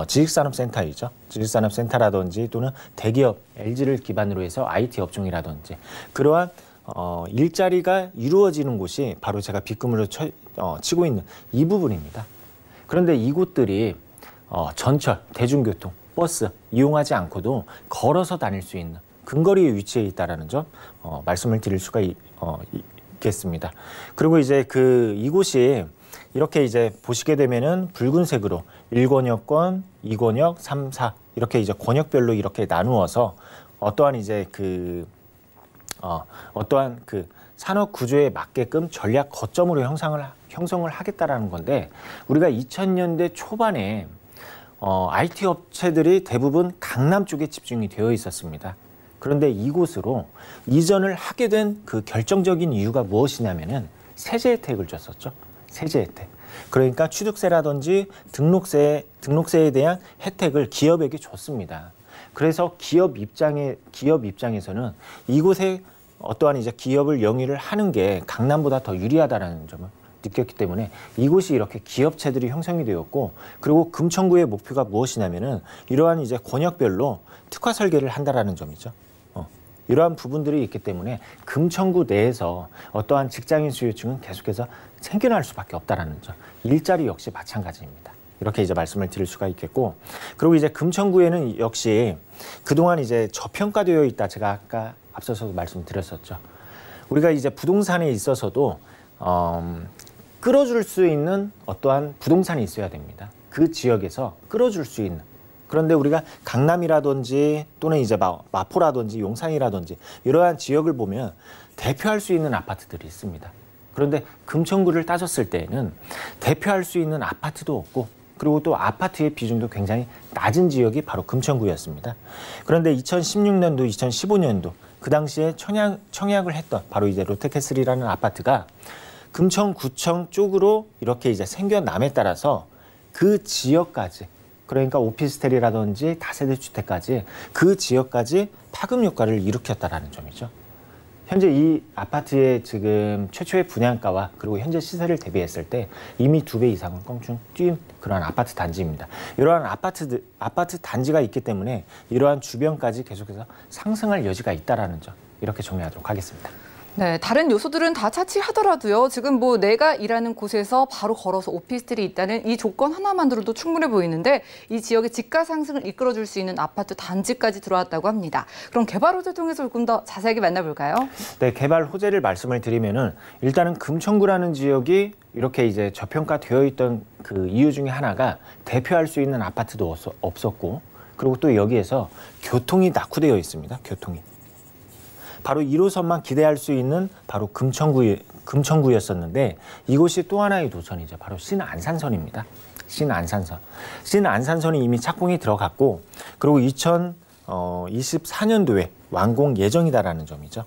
지식산업센터이죠. 지식산업센터라든지 또는 대기업 LG를 기반으로 해서 IT 업종이라든지 그러한 일자리가 이루어지는 곳이 바로 제가 빗금으로 치고 있는 이 부분입니다. 그런데 이곳들이 전철, 대중교통, 버스 이용하지 않고도 걸어서 다닐 수 있는 근거리에 위치해 있다는 점 말씀을 드릴 수가 있겠습니다. 그리고 이제 이곳이 이렇게 이제 보시게 되면은 붉은색으로 1권역권, 2권역, 3, 4 이렇게 이제 권역별로 이렇게 나누어서 어떠한 이제 어떠한 그 산업 구조에 맞게끔 전략 거점으로 형성을 하겠다라는 건데, 우리가 2000년대 초반에 IT 업체들이 대부분 강남 쪽에 집중이 되어 있었습니다. 그런데 이곳으로 이전을 하게 된 그 결정적인 이유가 무엇이냐면은 세제 혜택을 줬었죠. 세제 혜택. 그러니까 취득세라든지 등록세에 대한 혜택을 기업에게 줬습니다. 그래서 기업 입장에서는 이곳에 어떠한 이제 기업을 영위를 하는 게 강남보다 더 유리하다는 점을 느꼈기 때문에 이곳이 이렇게 기업체들이 형성이 되었고, 그리고 금천구의 목표가 무엇이냐면은 이러한 이제 권역별로 특화 설계를 한다라는 점이죠. 이러한 부분들이 있기 때문에 금천구 내에서 어떠한 직장인 수요층은 계속해서 생겨날 수밖에 없다라는 점. 일자리 역시 마찬가지입니다. 이렇게 이제 말씀을 드릴 수가 있겠고, 그리고 이제 금천구에는 역시 그동안 이제 저평가되어 있다. 제가 아까 앞서서도 말씀드렸었죠. 우리가 이제 부동산에 있어서도 끌어줄 수 있는 어떠한 부동산이 있어야 됩니다. 그 지역에서 끌어줄 수 있는. 그런데 우리가 강남이라든지 또는 이제 마포라든지 용산이라든지 이러한 지역을 보면 대표할 수 있는 아파트들이 있습니다. 그런데 금천구를 따졌을 때에는 대표할 수 있는 아파트도 없고, 그리고 또 아파트의 비중도 굉장히 낮은 지역이 바로 금천구였습니다. 그런데 2016년도, 2015년도 그 당시에 청약을 했던 바로 이제 롯데캐슬이라는 아파트가 금천구청 쪽으로 이렇게 이제 생겨남에 따라서 그 지역까지, 그러니까 오피스텔이라든지 다세대 주택까지 그 지역까지 파급 효과를 일으켰다라는 점이죠. 현재 이 아파트의 지금 최초의 분양가와 그리고 현재 시세를 대비했을 때 이미 2배 이상은 껑충 뛴 그러한 아파트 단지입니다. 이러한 아파트 단지가 있기 때문에 이러한 주변까지 계속해서 상승할 여지가 있다라는 점, 이렇게 정리하도록 하겠습니다. 네, 다른 요소들은 다 차치하더라도요. 지금 뭐 내가 일하는 곳에서 바로 걸어서 오피스텔이 있다는 이 조건 하나만으로도 충분해 보이는데, 이 지역의 집가 상승을 이끌어줄 수 있는 아파트 단지까지 들어왔다고 합니다. 그럼 개발 호재 통해서 조금 더 자세하게 만나볼까요? 네, 개발 호재를 말씀을 드리면은 일단은 금천구라는 지역이 이렇게 이제 저평가되어 있던 그 이유 중에 하나가 대표할 수 있는 아파트도 없었고, 그리고 또 여기에서 교통이 낙후되어 있습니다. 교통이. 바로 1호선만 기대할 수 있는 바로 금천구였었는데, 이곳이 또 하나의 노선이죠. 바로 신안산선입니다. 신안산선이 이미 착공이 들어갔고, 그리고 2024년도에 완공 예정이다라는 점이죠.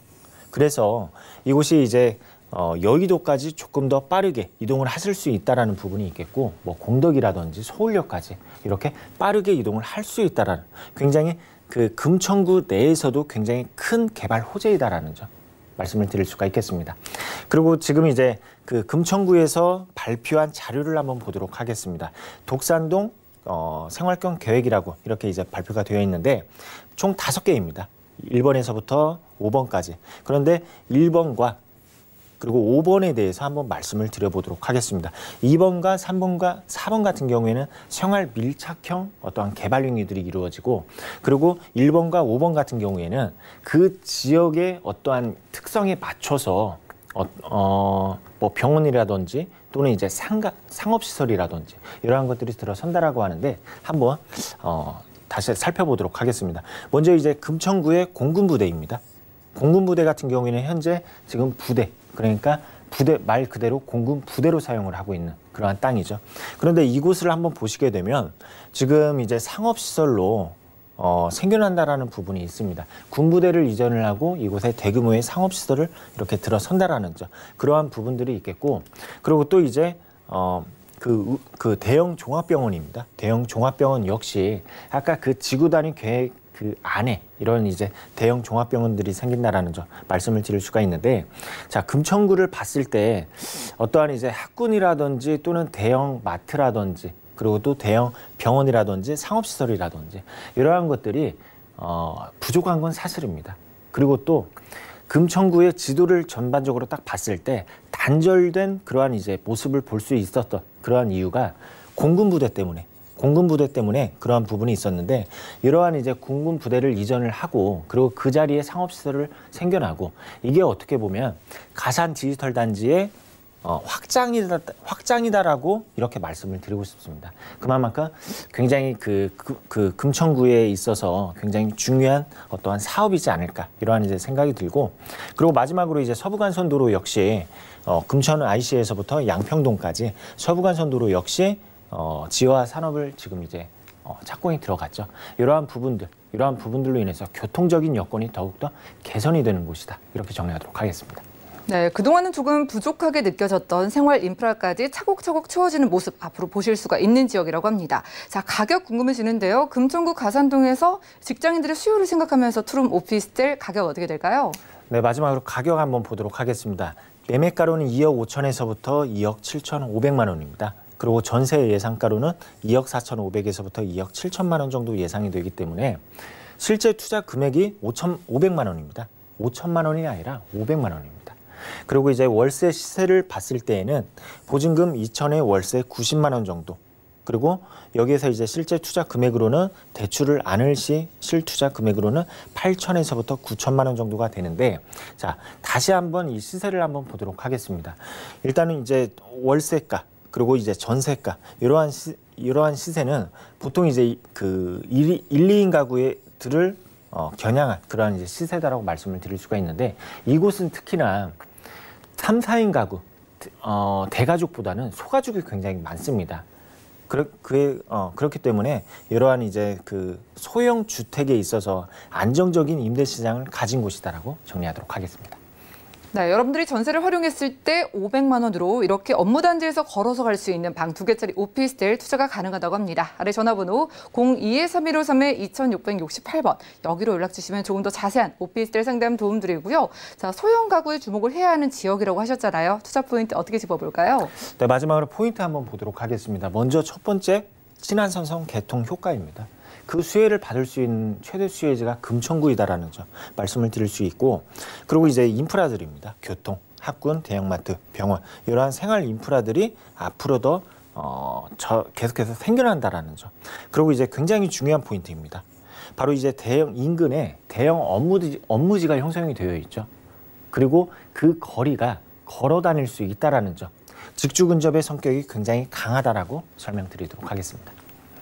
그래서 이곳이 이제 여의도까지 조금 더 빠르게 이동을 하실 수 있다라는 부분이 있겠고, 뭐 공덕이라든지 서울역까지 이렇게 빠르게 이동을 할 수 있다라는, 굉장히 그 금천구 내에서도 굉장히 큰 개발 호재이다라는 점 말씀을 드릴 수가 있겠습니다. 그리고 지금 이제 그 금천구에서 발표한 자료를 한번 보도록 하겠습니다. 독산동 생활권 계획이라고 이렇게 이제 발표가 되어 있는데 총 5개입니다. 1번에서부터 5번까지. 그런데 1번과 그리고 5번에 대해서 한번 말씀을 드려보도록 하겠습니다. 2번과 3번과 4번 같은 경우에는 생활 밀착형 어떠한 개발 행위들이 이루어지고, 그리고 1번과 5번 같은 경우에는 그 지역의 어떠한 특성에 맞춰서 뭐 병원이라든지 또는 이제 상업시설이라든지 이러한 것들이 들어선다라고 하는데 한번 다시 살펴보도록 하겠습니다. 먼저 이제 금천구의 공군부대입니다. 공군부대 같은 경우에는 현재 지금 부대, 그러니까 부대 말 그대로 공군부대로 사용을 하고 있는 그러한 땅이죠. 그런데 이곳을 한번 보시게 되면 지금 이제 상업시설로 생겨난다라는 부분이 있습니다. 군부대를 이전을 하고 이곳에 대규모의 상업시설을 이렇게 들어선다라는 점, 그러한 부분들이 있겠고, 그리고 또 이제 그 대형 종합병원입니다. 대형 종합병원 역시 아까 그 지구 단위 계획 그 안에 이런 이제 대형 종합병원들이 생긴다라는 점 말씀을 드릴 수가 있는데, 자, 금천구를 봤을 때 어떠한 이제 학군이라든지 또는 대형 마트라든지 그리고 또 대형 병원이라든지 상업시설이라든지 이러한 것들이 부족한 건 사실입니다. 그리고 또 금천구의 지도를 전반적으로 딱 봤을 때 단절된 그러한 이제 모습을 볼 수 있었던 그러한 이유가 공군부대 때문에 그러한 부분이 있었는데, 이러한 이제 공군부대를 이전을 하고 그리고 그 자리에 상업시설을 생겨나고, 이게 어떻게 보면 가산 디지털 단지의 확장이다라고 이렇게 말씀을 드리고 싶습니다. 그만큼 굉장히 그 금천구에 있어서 굉장히 중요한 어떠한 사업이지 않을까 이러한 이제 생각이 들고, 그리고 마지막으로 이제 서부간선도로 역시 금천 IC에서부터 양평동까지 서부간선도로 역시 지화 산업을 지금 이제 착공이 들어갔죠. 이러한 부분들로 인해서 교통적인 여건이 더욱더 개선이 되는 곳이다. 이렇게 정리하도록 하겠습니다. 네, 그동안은 조금 부족하게 느껴졌던 생활 인프라까지 차곡차곡 채워지는 모습 앞으로 보실 수가 있는 지역이라고 합니다. 자, 가격 궁금해지는데요. 금천구 가산동에서 직장인들의 수요를 생각하면서 투룸 오피스텔 가격 어떻게 될까요? 네, 마지막으로 가격 한번 보도록 하겠습니다. 매매가로는 2억 5천에서부터 2억 7,500만 원입니다. 그리고 전세 예상가로는 2억 4,500에서부터 2억 7천만 원 정도 예상이 되기 때문에 실제 투자 금액이 500만 원입니다. 5천만 원이 아니라 500만 원입니다. 그리고 이제 월세 시세를 봤을 때에는 보증금 2천에 월세 90만 원 정도, 그리고 여기에서 이제 실제 투자 금액으로는 대출을 안을 시 실투자 금액으로는 8천에서부터 9천만 원 정도가 되는데, 자, 다시 한번 이 시세를 한번 보도록 하겠습니다. 일단은 이제 월세가 그리고 이제 전세가 이러한 시세는 보통 이제 그 1, 2인 가구들을 겨냥한 그러한 이제 시세다라고 말씀을 드릴 수가 있는데, 이곳은 특히나 3, 4인 가구, 대가족보다는 소가족이 굉장히 많습니다. 그렇기 때문에 이러한 이제 그 소형 주택에 있어서 안정적인 임대 시장을 가진 곳이다라고 정리하도록 하겠습니다. 네, 여러분들이 전세를 활용했을 때 500만 원으로 이렇게 업무단지에서 걸어서 갈 수 있는 방 2개짜리 오피스텔 투자가 가능하다고 합니다. 아래 전화번호 02-3153-2668번 여기로 연락 주시면 조금 더 자세한 오피스텔 상담 도움 드리고요. 자, 소형 가구에 주목을 해야 하는 지역이라고 하셨잖아요. 투자 포인트 어떻게 짚어볼까요? 네, 마지막으로 포인트 한번 보도록 하겠습니다. 먼저 첫 번째, 친환선성 개통 효과입니다. 그 수혜를 받을 수 있는 최대 수혜지가 금천구이다라는 점 말씀을 드릴 수 있고, 그리고 이제 인프라들입니다. 교통, 학군, 대형마트, 병원 이러한 생활 인프라들이 앞으로 더 계속해서 생겨난다라는 점. 그리고 이제 굉장히 중요한 포인트입니다. 바로 이제 인근에 대형 업무지가 형성이 되어 있죠. 그리고 그 거리가 걸어 다닐 수 있다라는 점. 직주 근접의 성격이 굉장히 강하다라고 설명드리도록 하겠습니다.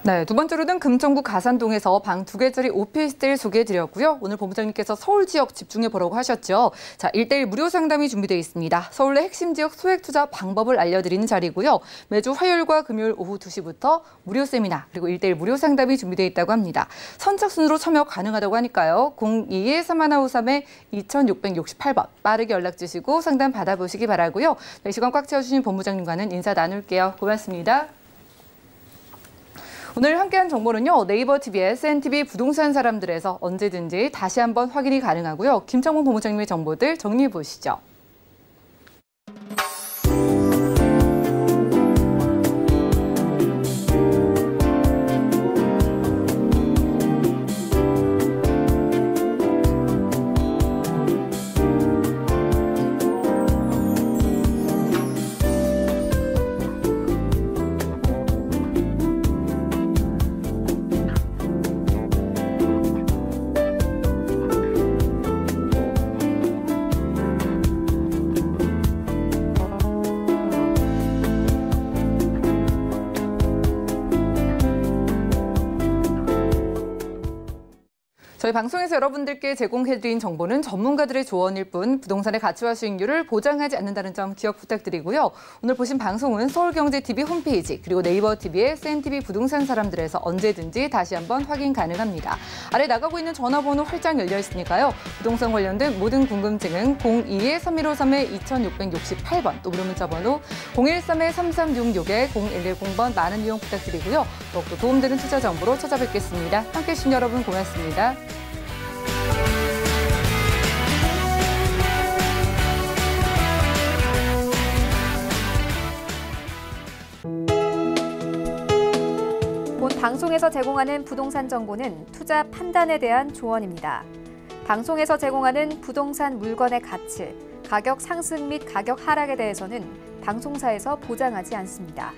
네, 두 번째로는 금천구 가산동에서 방 2개짜리 오피스텔 소개해드렸고요. 오늘 본부장님께서 서울 지역 집중해보라고 하셨죠. 자, 1:1 무료 상담이 준비되어 있습니다. 서울 내 핵심 지역 소액 투자 방법을 알려드리는 자리고요. 매주 화요일과 금요일 오후 2시부터 무료 세미나 그리고 1:1 무료 상담이 준비되어 있다고 합니다. 선착순으로 참여 가능하다고 하니까요. 02-3153-2668번 빠르게 연락 주시고 상담 받아보시기 바라고요. 네, 이 시간 꽉 채워주신 본부장님과는 인사 나눌게요. 고맙습니다. 오늘 함께한 정보는요. 네이버 TV의 SNTV 부동산 사람들에서 언제든지 다시 한번 확인이 가능하고요. 김창문 본부장님의 정보들 정리해 보시죠. 저희 방송에서 여러분들께 제공해드린 정보는 전문가들의 조언일 뿐 부동산의 가치와 수익률을 보장하지 않는다는 점 기억 부탁드리고요. 오늘 보신 방송은 서울경제TV 홈페이지 그리고 네이버 TV의 CNTV 부동산 사람들에서 언제든지 다시 한번 확인 가능합니다. 아래 나가고 있는 전화번호 활짝 열려 있으니까요. 부동산 관련된 모든 궁금증은 02-3153-2668번 또 무료 문자번호 013-3366-0110번 많은 이용 부탁드리고요. 더욱더 도움되는 투자 정보로 찾아뵙겠습니다. 함께해 주신 여러분 고맙습니다. 본 방송에서 제공하는 부동산 정보는 투자 판단에 대한 조언입니다. 방송에서 제공하는 부동산 물건의 가치, 가격 상승 및 가격 하락에 대해서는 방송사에서 보장하지 않습니다.